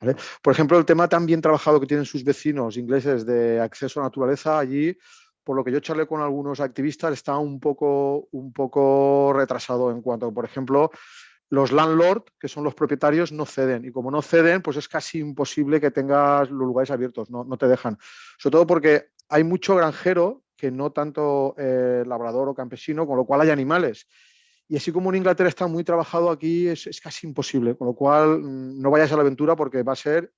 ¿Vale? Por ejemplo, el tema tan bien trabajado que tienen sus vecinos ingleses de acceso a la naturaleza, allí, por lo que yo charlé con algunos activistas, está un poco retrasado en cuanto, por ejemplo, los landlords, que son los propietarios, no ceden. Y como no ceden, pues es casi imposible que tengas los lugares abiertos, no te dejan. Sobre todo porque hay mucho granjero que no tanto labrador o campesino, con lo cual hay animales. Y así como en Inglaterra está muy trabajado, aquí es casi imposible, con lo cual no vayáis a la aventura porque va a ser,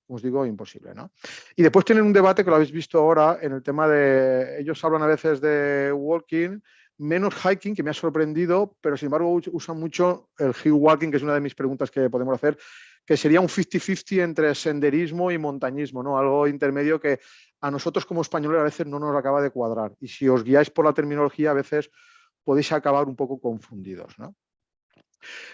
como os digo, imposible, ¿no? Y después tienen un debate que lo habéis visto ahora en el tema de, ellos hablan a veces de walking, menos hiking, que me ha sorprendido, pero sin embargo usan mucho el hill walking, que es una de mis preguntas que podemos hacer, que sería un 50-50 entre senderismo y montañismo, ¿no? Algo intermedio que a nosotros como españoles a veces no nos acaba de cuadrar. Y si os guiáis por la terminología, a veces podéis acabar un poco confundidos, ¿no?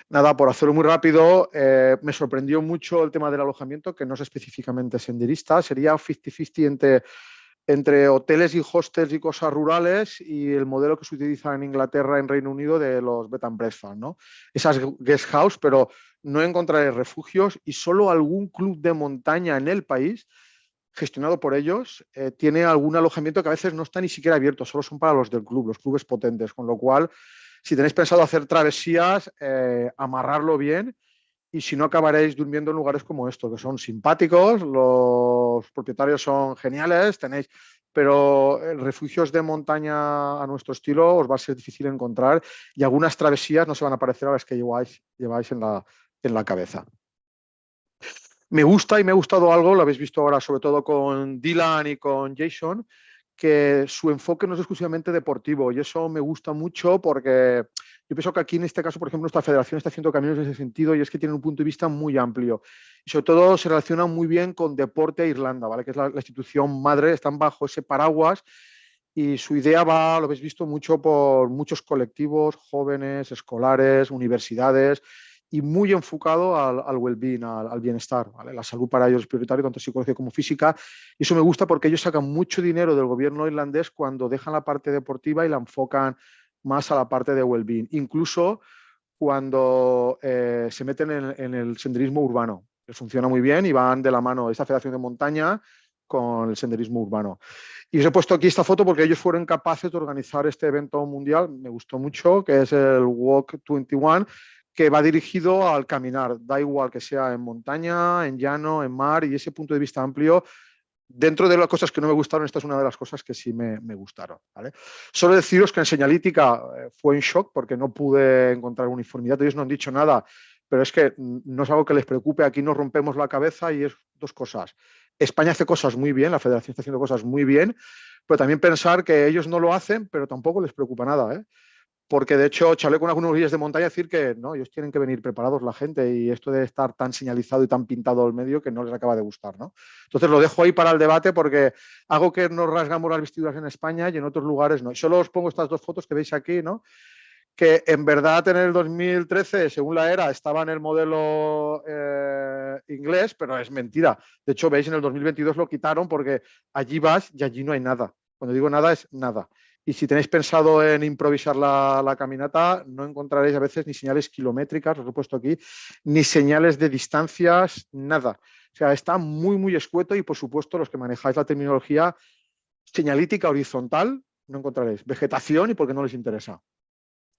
Nada, por hacerlo muy rápido, me sorprendió mucho el tema del alojamiento, que no es específicamente senderista, sería 50-50 entre hoteles y hostels y cosas rurales y el modelo que se utiliza en Inglaterra, en Reino Unido, de los bed and breakfast, ¿no? Esas guest house, pero no encontraré refugios y solo algún club de montaña en el país gestionado por ellos, tiene algún alojamiento que a veces no está ni siquiera abierto, solo son para los del club, los clubes potentes, con lo cual, si tenéis pensado hacer travesías, amarrarlo bien y si no acabaréis durmiendo en lugares como estos, que son simpáticos, los propietarios son geniales, tenéis, pero refugios de montaña a nuestro estilo os va a ser difícil encontrar y algunas travesías no se van a parecer a las que lleváis en la cabeza. Me gusta y me ha gustado algo, lo habéis visto ahora sobre todo con Dylan y con Jason, que su enfoque no es exclusivamente deportivo y eso me gusta mucho porque yo pienso que aquí en este caso, por ejemplo, nuestra federación está haciendo caminos en ese sentido y es que tiene un punto de vista muy amplio y sobre todo se relaciona muy bien con Deporte Irlanda, ¿vale? Que es la institución madre, están bajo ese paraguas y su idea va, lo habéis visto mucho por muchos colectivos, jóvenes, escolares, universidades y muy enfocado al well-being, al bienestar, ¿vale? La salud para ellos es prioritaria, tanto psicológica como física. Y eso me gusta porque ellos sacan mucho dinero del gobierno irlandés cuando dejan la parte deportiva y la enfocan más a la parte de well-being. Incluso cuando se meten en el senderismo urbano. Les funciona muy bien y van de la mano esta federación de montaña con el senderismo urbano. Y os he puesto aquí esta foto porque ellos fueron capaces de organizar este evento mundial, me gustó mucho, que es el Walk 21, que va dirigido al caminar, da igual que sea en montaña, en llano, en mar, y ese punto de vista amplio, dentro de las cosas que no me gustaron, esta es una de las cosas que sí me gustaron, ¿vale? Solo deciros que en señalítica fue en shock porque no pude encontrar uniformidad, ellos no han dicho nada, pero es que no es algo que les preocupe, aquí nos rompemos la cabeza y es dos cosas. España hace cosas muy bien, la federación está haciendo cosas muy bien, pero también pensar que ellos no lo hacen, pero tampoco les preocupa nada, ¿eh? Porque de hecho charlé con algunos guías de montaña decir que no, ellos tienen que venir preparados la gente y esto de estar tan señalizado y tan pintado al medio que no les acaba de gustar, ¿no? Entonces lo dejo ahí para el debate porque hago que nos rasgamos las vestiduras en España y en otros lugares no. Y solo os pongo estas dos fotos que veis aquí, ¿no? Que en verdad en el 2013, según la era, estaba en el modelo inglés, pero es mentira. De hecho, veis, en el 2022 lo quitaron porque allí vas y allí no hay nada. Cuando digo nada, es nada. Y si tenéis pensado en improvisar la caminata, no encontraréis a veces ni señales kilométricas, os lo he puesto aquí, ni señales de distancias, nada. O sea, está muy, muy escueto y, por supuesto, los que manejáis la terminología señalítica horizontal, no encontraréis. Vegetación y porque no les interesa.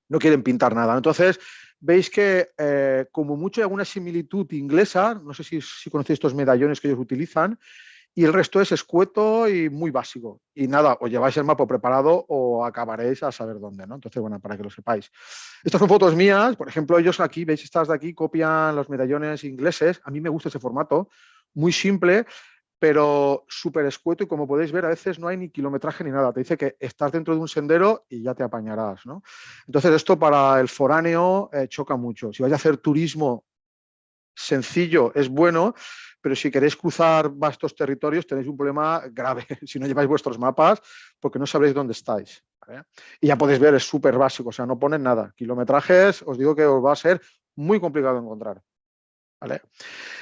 No quieren pintar nada. Entonces, veis que como mucho hay alguna similitud inglesa, no sé si conocéis estos medallones que ellos utilizan, y el resto es escueto y muy básico. Y nada, o lleváis el mapa preparado o acabaréis a saber dónde, ¿no? Entonces, bueno, para que lo sepáis. Estas son fotos mías, por ejemplo, ellos aquí, veis estas de aquí, copian los medallones ingleses. A mí me gusta ese formato, muy simple, pero súper escueto y como podéis ver a veces no hay ni kilometraje ni nada, te dice que estás dentro de un sendero y ya te apañarás, ¿no? Entonces esto para el foráneo choca mucho. Si vais a hacer turismo sencillo es bueno, pero si queréis cruzar vastos territorios tenéis un problema grave si no lleváis vuestros mapas porque no sabréis dónde estáis, ¿vale? Y ya podéis ver, es súper básico, o sea, no ponen nada. Kilometrajes, os digo que os va a ser muy complicado encontrar, ¿vale?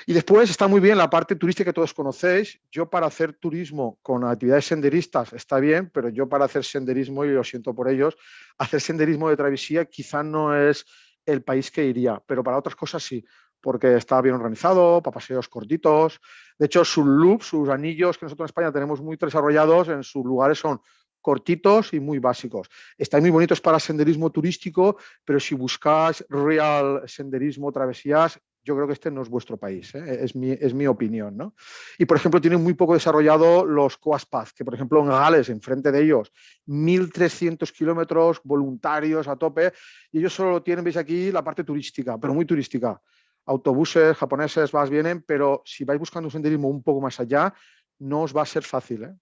Y después está muy bien la parte turística que todos conocéis. Yo para hacer turismo con actividades senderistas está bien, pero yo para hacer senderismo, y lo siento por ellos, hacer senderismo de travesía quizá no es el país que iría, pero para otras cosas sí, porque está bien organizado, para paseos cortitos. De hecho, sus loops, sus anillos que nosotros en España tenemos muy desarrollados, en sus lugares son cortitos y muy básicos. Están muy bonitos para senderismo turístico, pero si buscáis real senderismo, travesías, yo creo que este no es vuestro país, ¿eh? Es mi opinión, ¿no? Y, por ejemplo, tienen muy poco desarrollado los Coast Path, que, por ejemplo, en Gales, enfrente de ellos, 1.300 kilómetros voluntarios a tope, y ellos solo tienen, veis aquí, la parte turística, pero muy turística. Autobuses japoneses vienen, pero si vais buscando un senderismo un poco más allá, no os va a ser fácil, ¿eh?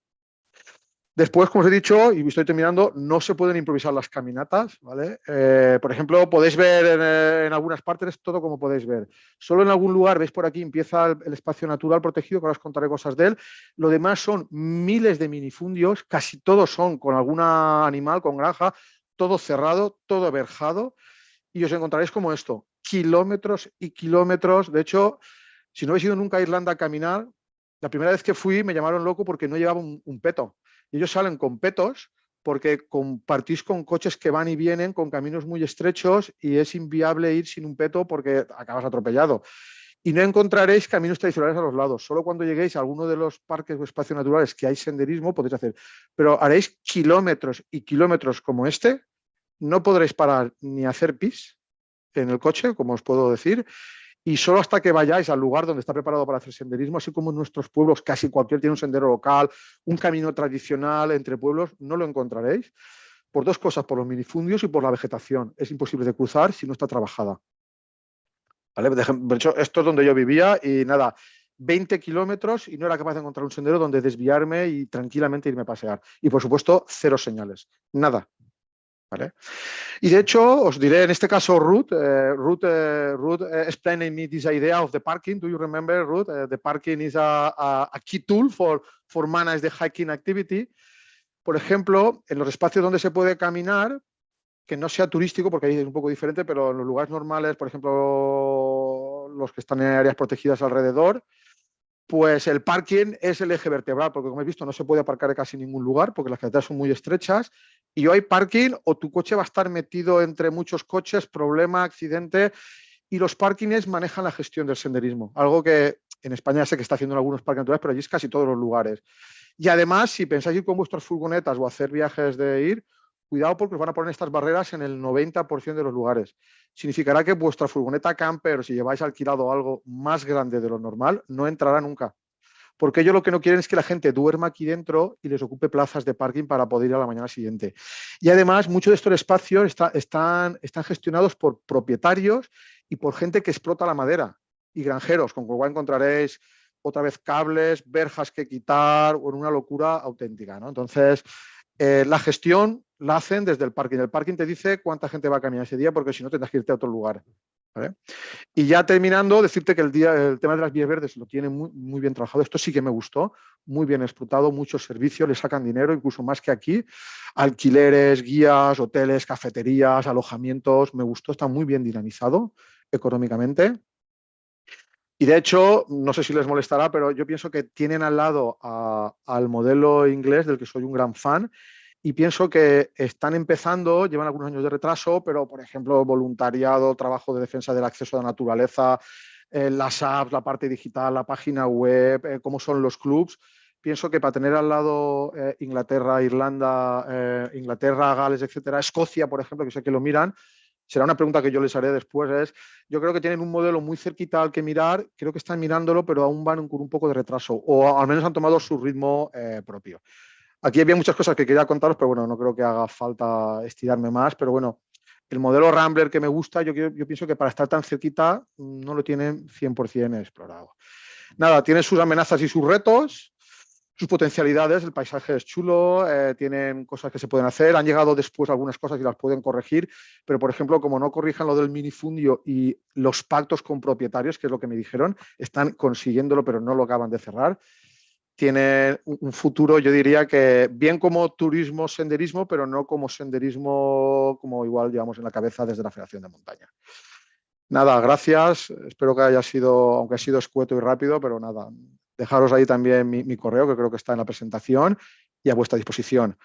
Después, como os he dicho, y estoy terminando, no se pueden improvisar las caminatas, ¿vale? Por ejemplo, podéis ver en algunas partes todo como podéis ver. Solo en algún lugar, veis por aquí, empieza el espacio natural protegido, que ahora os contaré cosas de él. Lo demás son miles de minifundios, casi todos son con algún animal, con granja, todo cerrado, todo verjado, y os encontraréis como esto, kilómetros y kilómetros. De hecho, si no habéis ido nunca a Irlanda a caminar, la primera vez que fui me llamaron loco porque no llevaba un peto. Y ellos salen con petos porque compartís con coches que van y vienen, con caminos muy estrechos, y es inviable ir sin un peto porque acabas atropellado. Y no encontraréis caminos tradicionales a los lados. Solo cuando lleguéis a alguno de los parques o espacios naturales que hay senderismo podéis hacer. Pero haréis kilómetros y kilómetros como este. No podréis parar ni hacer pis en el coche, como os puedo decir, y solo hasta que vayáis al lugar donde está preparado para hacer senderismo, así como en nuestros pueblos, casi cualquier tiene un sendero local, un camino tradicional entre pueblos, no lo encontraréis. Por dos cosas, por los minifundios y por la vegetación. Es imposible de cruzar si no está trabajada. ¿Vale? De hecho, esto es donde yo vivía y nada, 20 kilómetros y no era capaz de encontrar un sendero donde desviarme y tranquilamente irme a pasear. Y por supuesto, cero señales. Nada. ¿Vale? Y de hecho, os diré, en este caso, Ruth explained me this idea of the parking. Do you remember, Ruth? The parking is a key tool for manage the hiking activity. Por ejemplo, en los espacios donde se puede caminar, que no sea turístico, porque ahí es un poco diferente, pero en los lugares normales, por ejemplo, los que están en áreas protegidas alrededor, pues el parking es el eje vertebral, porque como habéis visto no se puede aparcar en casi ningún lugar porque las carreteras son muy estrechas y o hay parking o tu coche va a estar metido entre muchos coches, problema, accidente, y los parkings manejan la gestión del senderismo, algo que en España sé que está haciendo en algunos parques naturales, pero allí es casi todos los lugares. Y además, si pensáis ir con vuestras furgonetas o hacer viajes de ir, cuidado porque os van a poner estas barreras en el 90% de los lugares. Significará que vuestra furgoneta camper, si lleváis alquilado algo más grande de lo normal, no entrará nunca. Porque ellos lo que no quieren es que la gente duerma aquí dentro y les ocupe plazas de parking para poder ir a la mañana siguiente. Y además, muchos de estos espacios están gestionados por propietarios y por gente que explota la madera y granjeros, con lo cual encontraréis otra vez cables, verjas que quitar, o en una locura auténtica, ¿no? Entonces, la gestión la hacen desde el parking. El parking te dice cuánta gente va a caminar ese día, porque si no tendrás que irte a otro lugar, ¿vale? Y ya terminando, decirte que el tema de las vías verdes lo tiene muy, muy bien trabajado. Esto sí que me gustó, muy bien explotado, muchos servicios, le sacan dinero, incluso más que aquí. Alquileres, guías, hoteles, cafeterías, alojamientos, me gustó, está muy bien dinamizado económicamente. Y de hecho, no sé si les molestará, pero yo pienso que tienen al lado al modelo inglés, del que soy un gran fan, y pienso que están empezando, llevan algunos años de retraso, pero por ejemplo, voluntariado, trabajo de defensa del acceso a la naturaleza, las apps, la parte digital, la página web, cómo son los clubs. Pienso que para tener al lado Inglaterra, Irlanda, Inglaterra, Gales, etcétera, Escocia, por ejemplo, que sé que lo miran, será una pregunta que yo les haré después, yo creo que tienen un modelo muy cerquita al que mirar, creo que están mirándolo, pero aún van con un poco de retraso, o al menos han tomado su ritmo propio. Aquí había muchas cosas que quería contaros, pero bueno, no creo que haga falta estirarme más, pero bueno, el modelo Rambler que me gusta, yo pienso que para estar tan cerquita no lo tienen 100% explorado. Nada, tiene sus amenazas y sus retos, sus potencialidades, el paisaje es chulo, tienen cosas que se pueden hacer, han llegado después algunas cosas y las pueden corregir, pero por ejemplo, como no corrijan lo del minifundio y los pactos con propietarios, que es lo que me dijeron, están consiguiéndolo, pero no lo acaban de cerrar. Tiene un futuro, yo diría que bien como turismo, senderismo, pero no como senderismo como igual llevamos en la cabeza desde la Federación de Montaña. Nada, gracias. Espero que haya sido, aunque ha sido escueto y rápido, pero nada, dejaros ahí también mi correo, que creo que está en la presentación, y a vuestra disposición.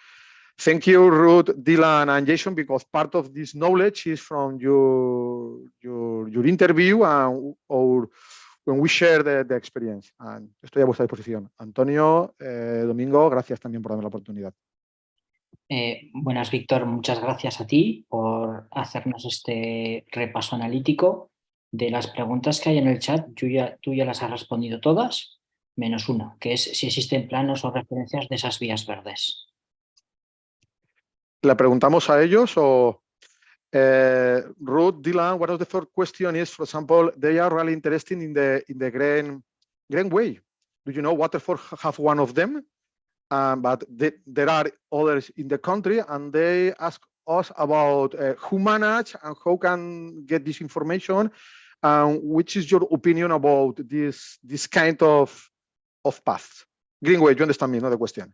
Thank you, Ruth, Dylan, and Jason, because part of this knowledge is from your interview and when we share the experience. And estoy a vuestra disposición. Antonio, Domingo, gracias también por darme la oportunidad. Buenas, Víctor, muchas gracias a ti por hacernos este repaso analítico de las preguntas que hay en el chat. Tú ya las has respondido todas, menos una, que es si existen planos o referencias de esas vías verdes. ¿Le preguntamos a ellos o...? Ruth, Dylan, one of the first question is, for example, they are really interested in the Greenway. Do you know Waterford have one of them? But there are others in the country, and they ask us about who manage and how can get this information. Which is your opinion about this kind of paths? Greenway, you understand me, not the question.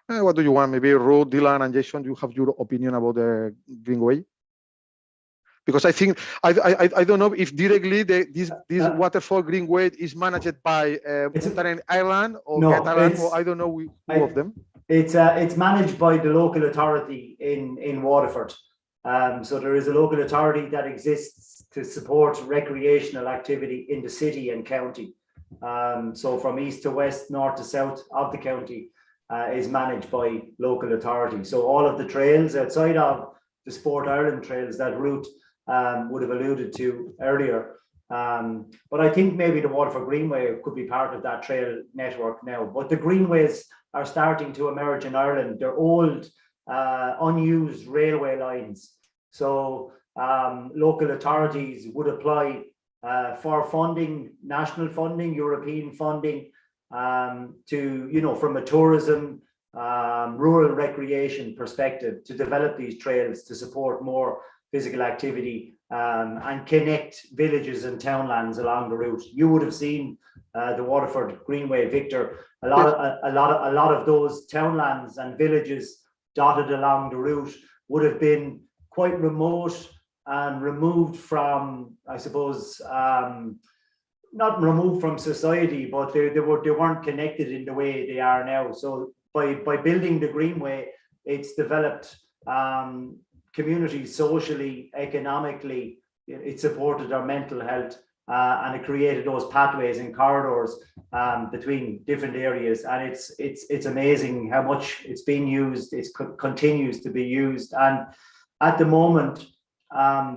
What do you want? Maybe Ruth, Dylan, and Jason, do you have your opinion about the Greenway? Because I think I don't know if directly this Waterford Greenway is managed by Ireland or no, Get Ireland, or I don't know who of them. It's managed by the local authority in Waterford. So there is a local authority that exists to support recreational activity in the city and county. So from east to west, north to south of the county is managed by local authority. So all of the trails outside of the Sport Ireland trails that Ruth would have alluded to earlier. But I think maybe the Waterford Greenway could be part of that trail network now. But the greenways are starting to emerge in Ireland. They're old, unused railway lines. So local authorities would apply for funding, national funding, European funding, to, you know, from a tourism, rural recreation perspective, to develop these trails to support more physical activity and connect villages and townlands along the route. You would have seen the Waterford Greenway, Victor. A lot of those townlands and villages dotted along the route would have been quite remote and removed from, I suppose, not removed from society, but they weren't connected in the way they are now. So by building the Greenway, it's developed communities socially, economically. It supported our mental health, and it created those pathways and corridors between different areas. And it's amazing how much it's being used. It continues to be used. And at the moment,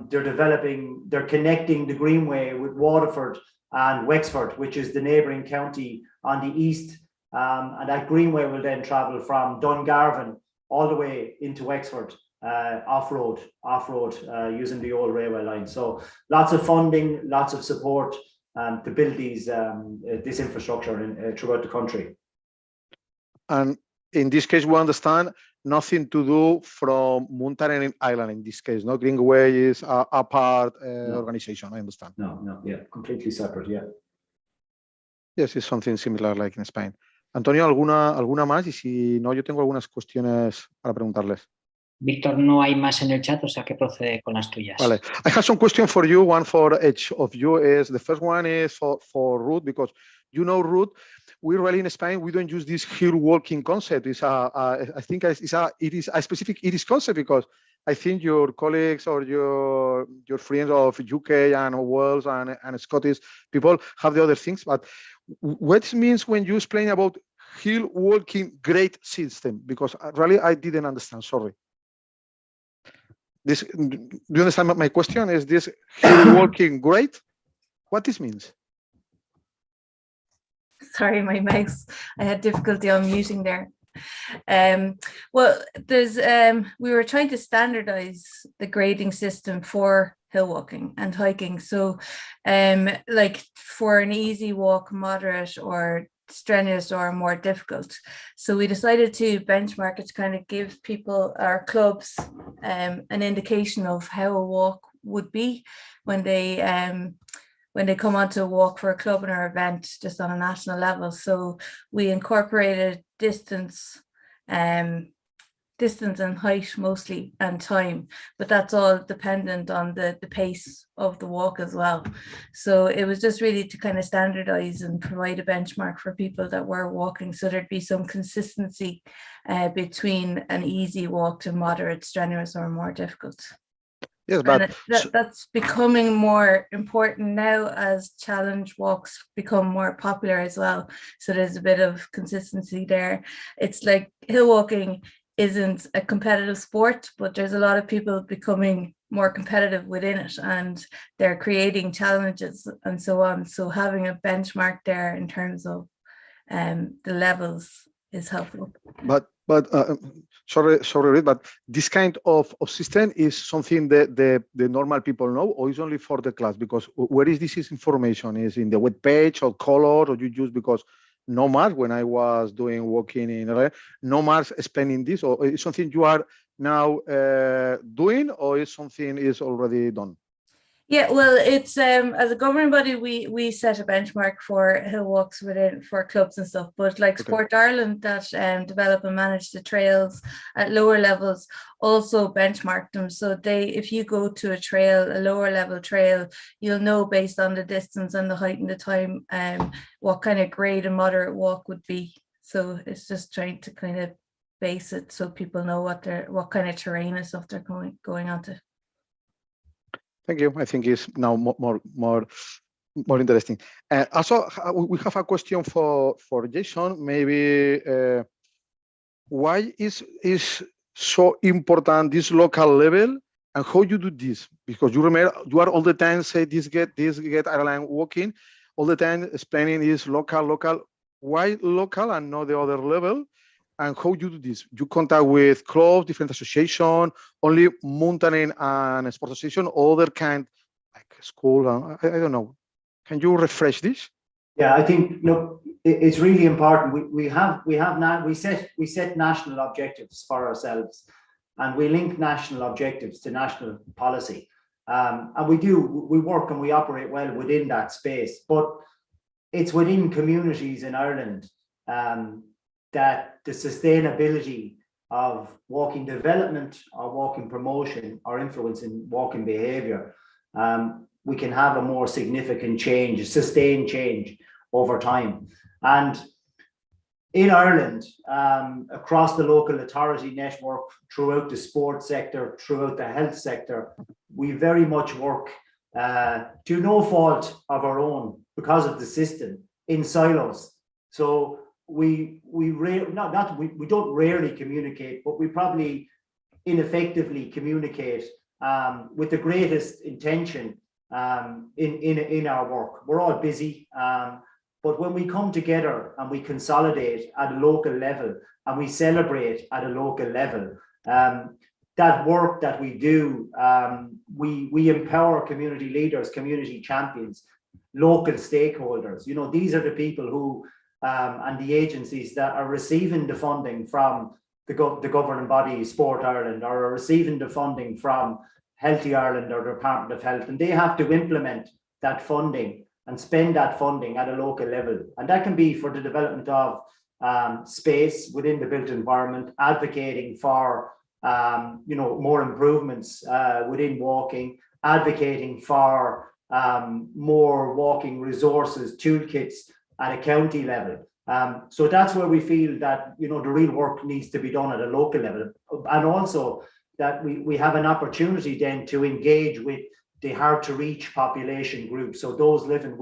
they're connecting the Greenway with Waterford and Wexford, which is the neighbouring county on the east. And that Greenway will then travel from Dungarvan all the way into Wexford, off-road, using the old railway line. So lots of funding, lots of support to build this infrastructure throughout the country. And in this case, we understand nothing to do from Mountain Island in this case. No, Greenway is a part organization, I understand. No, yeah, completely separate, yeah. Yes, it's something similar like in Spain. Antonio, ¿alguna más? Y si no, yo tengo algunas cuestiones para preguntarles. Víctor, no hay más en el chat, o sea que procede con las tuyas. Vale. I have some questions for you, one for each of you. The first one is for Ruth, because you know, Ruth, we really in Spain, we don't use this hill walking concept. I think it is a specific Irish concept, because I think your colleagues or your friends of UK and Wales and Scottish people have the other things. But what means when you explain about hill walking grade system? Because really I didn't understand, sorry. Do you understand my question? Is this hill walking grade? What this means? Sorry, my mouse. I had difficulty unmuting there. Well, there's we were trying to standardize the grading system for hill walking and hiking. So like for an easy walk, moderate or strenuous or more difficult. So we decided to benchmark it to kind of give people, our clubs, an indication of how a walk would be when they come onto a walk for a club or event just on a national level. So we incorporated distance and height mostly, and time, but that's all dependent on the pace of the walk as well. So it was just really to kind of standardize and provide a benchmark for people that were walking, so there'd be some consistency between an easy walk to moderate, strenuous or more difficult. Yes, but that's becoming more important now as challenge walks become more popular as well. So there's a bit of consistency there. It's like hill walking isn't a competitive sport, but there's a lot of people becoming more competitive within it, and they're creating challenges and so on. So having a benchmark there in terms of the levels is helpful. But sorry, but this kind of system is something that the normal people know, or is only for the class? Because where is this information? Is in the web page or color, or you use, because no mass, when I was doing walking in no mass explaining this, or is something you are now doing, or is something is already done? Yeah, well, it's as a governing body, we set a benchmark for hill walks within for clubs and stuff. But like Sport Ireland, that develop and manage the trails at lower levels, also benchmark them. So if you go to a trail, a lower level trail, you'll know based on the distance and the height and the time, what kind of grade a moderate walk would be. So it's just trying to kind of base it so people know what kind of terrain and stuff they're going onto. Thank you. I think it's now more interesting. Also, we have a question for Jason. Maybe why is so important this local level, and how you do this? Because you remember you are all the time say this get Ireland walking, all the time explaining is local. Why local and not the other level? And how you do this? You contact with clubs, different association, only mountaineering and sports association, other kind like school. I don't know. Can you refresh this? Yeah, I think it's really important. We set national objectives for ourselves, and we link national objectives to national policy. And we work and we operate well within that space, but it's within communities in Ireland that the sustainability of walking development or walking promotion or influence in walking behavior, we can have a more significant change, sustained change over time. And in Ireland, across the local authority network, throughout the sports sector, throughout the health sector, we very much work to no fault of our own because of the system in silos. So we don't rarely communicate, but we probably ineffectively communicate with the greatest intention in our work. We're all busy, but when we come together and we consolidate at a local level and we celebrate at a local level, that work that we do, we empower community leaders, community champions, local stakeholders. These are the people who and the agencies that are receiving the funding from the governing body, Sport Ireland, or are receiving the funding from Healthy Ireland or the Department of Health, and they have to implement that funding and spend that funding at a local level. And that can be for the development of space within the built environment, advocating for more improvements within walking, advocating for more walking resources, toolkits at a county level. So that's where we feel that the real work needs to be done at a local level, and also that we have an opportunity then to engage with the hard to reach population groups. So those living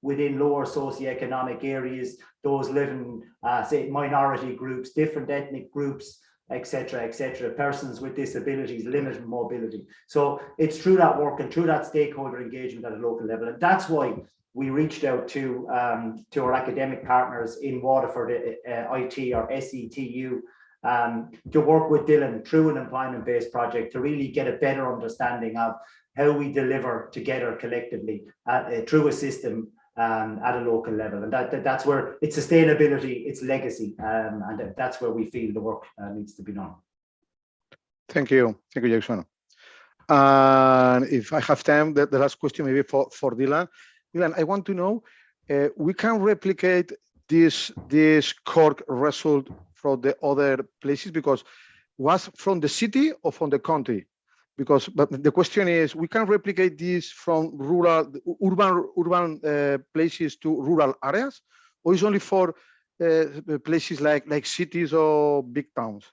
within lower socioeconomic areas, those living say minority groups, different ethnic groups, etc., persons with disabilities, limited mobility. So it's through that work and through that stakeholder engagement at a local level, and that's why we reached out to our academic partners in Waterford IT or SETU to work with Dylan through an employment-based project to really get a better understanding of how we deliver together collectively through a system at a local level. And that's where it's sustainability, it's legacy, and that's where we feel the work needs to be done. Thank you, Jackson. And if I have time, the last question maybe for Dylan. Dylan, I want to know, we can replicate this Cork result from the other places, because was from the city or from the country? But the question is, we can replicate this from urban places to rural areas, or is only for places like cities or big towns?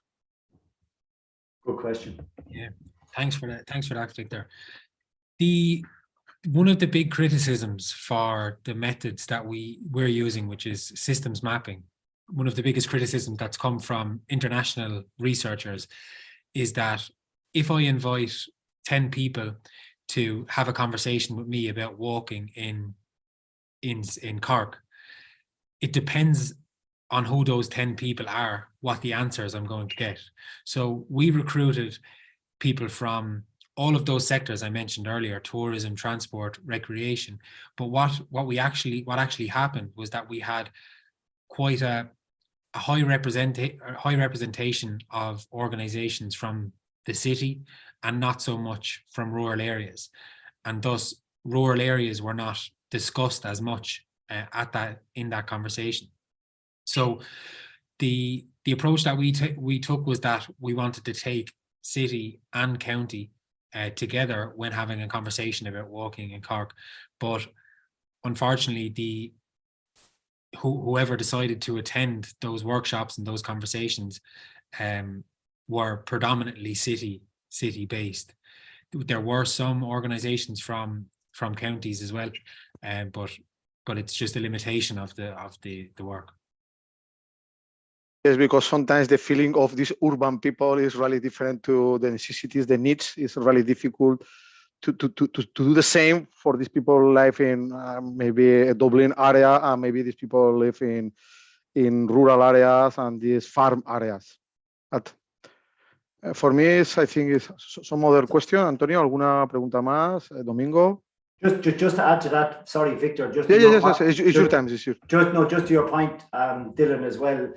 Good question. Yeah. Thanks for that, Victor. One of the big criticisms for the methods that we're using, which is systems mapping, one of the biggest criticisms that's come from international researchers is that if I invite 10 people to have a conversation with me about walking in Cork, it depends on who those 10 people are, what the answers I'm going to get. So we recruited people from all of those sectors I mentioned earlier: tourism, transport, recreation. But what actually happened was that we had quite a high representation of organizations from the city and not so much from rural areas, and thus rural areas were not discussed as much in that conversation. So the approach that we took was that we wanted to take city and county together when having a conversation about walking in Cork. But unfortunately, whoever decided to attend those workshops and those conversations were predominantly city based. There were some organizations from counties as well, but it's just a limitation of the work. Yes, because sometimes the feeling of these urban people is really different to the necessities, the needs. It's really difficult to do the same for these people live in maybe a Dublin area, and maybe these people live in rural areas and these farm areas. But for me, I think it's some other question. Antonio, ¿alguna pregunta más? Domingo? Just to add to that, sorry, Victor. Just Yes, it's your time. It's your. Just to your point, Dylan, as well.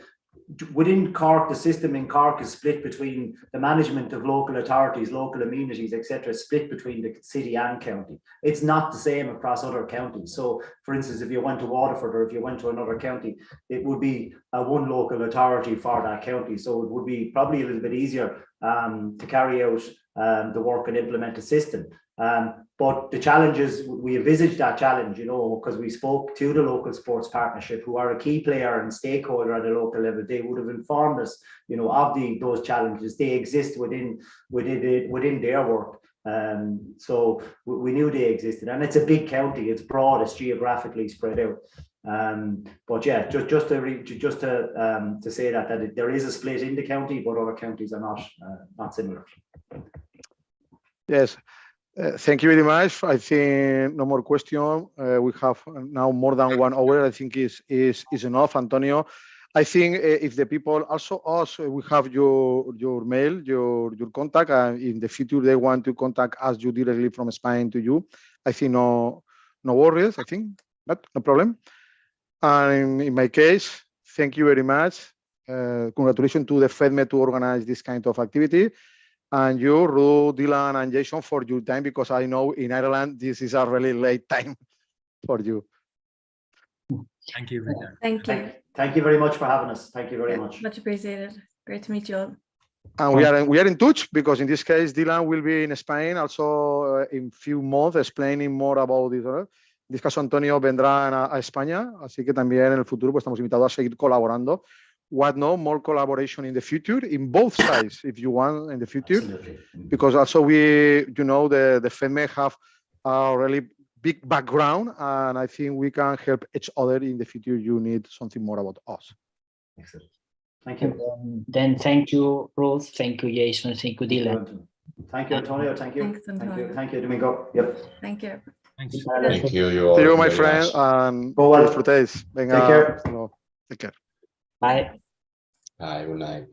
Within Cork, the system in Cork is split between the management of local authorities, local amenities, etc., split between the city and county. It's not the same across other counties. So, for instance, if you went to Waterford or if you went to another county, it would be one local authority for that county. So it would be probably a little bit easier to carry out the work and implement a system. But the challenge is, we envisaged that challenge, because we spoke to the local sports partnership, who are a key player and stakeholder at the local level. They would have informed us, of those challenges. They exist within their work. So we knew they existed, and it's a big county. It's broad. It's geographically spread out. But yeah, just to say that there is a split in the county, but other counties are not similar. Yes. Thank you very much. I think no more question. We have now more than 1 hour. I think is enough, Antonio. I think if the people also us, we have your mail, your contact, and in the future they want to contact us you directly from Spain to you. I think no worries. I think no problem. And in my case, thank you very much. Congratulations to the FEDME to organize this kind of activity. And you, Ruth, Dylan, and Jason, for your time, because I know in Ireland this is a really late time for you. Thank you, Victor. Thank you. Thank you very much for having us. Thank you very much. Much appreciated. Great to meet you all. And we are in touch, because in this case, Dylan will be in Spain also in few months, explaining more about this. En este caso, Antonio vendrá a España, así que también en el futuro pues, estamos invitados a seguir colaborando. What no, more collaboration in the future, in both sides, if you want, in the future. Absolutely. Because also the FEDME have a really big background, and I think we can help each other in the future. You need something more about us. Excellent. Thank you. Then thank you, Ruth. Thank you, Jason. Thank you, Dylan. Thank you, Antonio. Thank you. Thanks, Antonio. Thank you, Domingo. Yep. Thank you. Thanks. Thank you. You all See you, my very friend, much. and Go well. disfrutéis. Venga, Take care. Take care. Bye. Bye. Good night.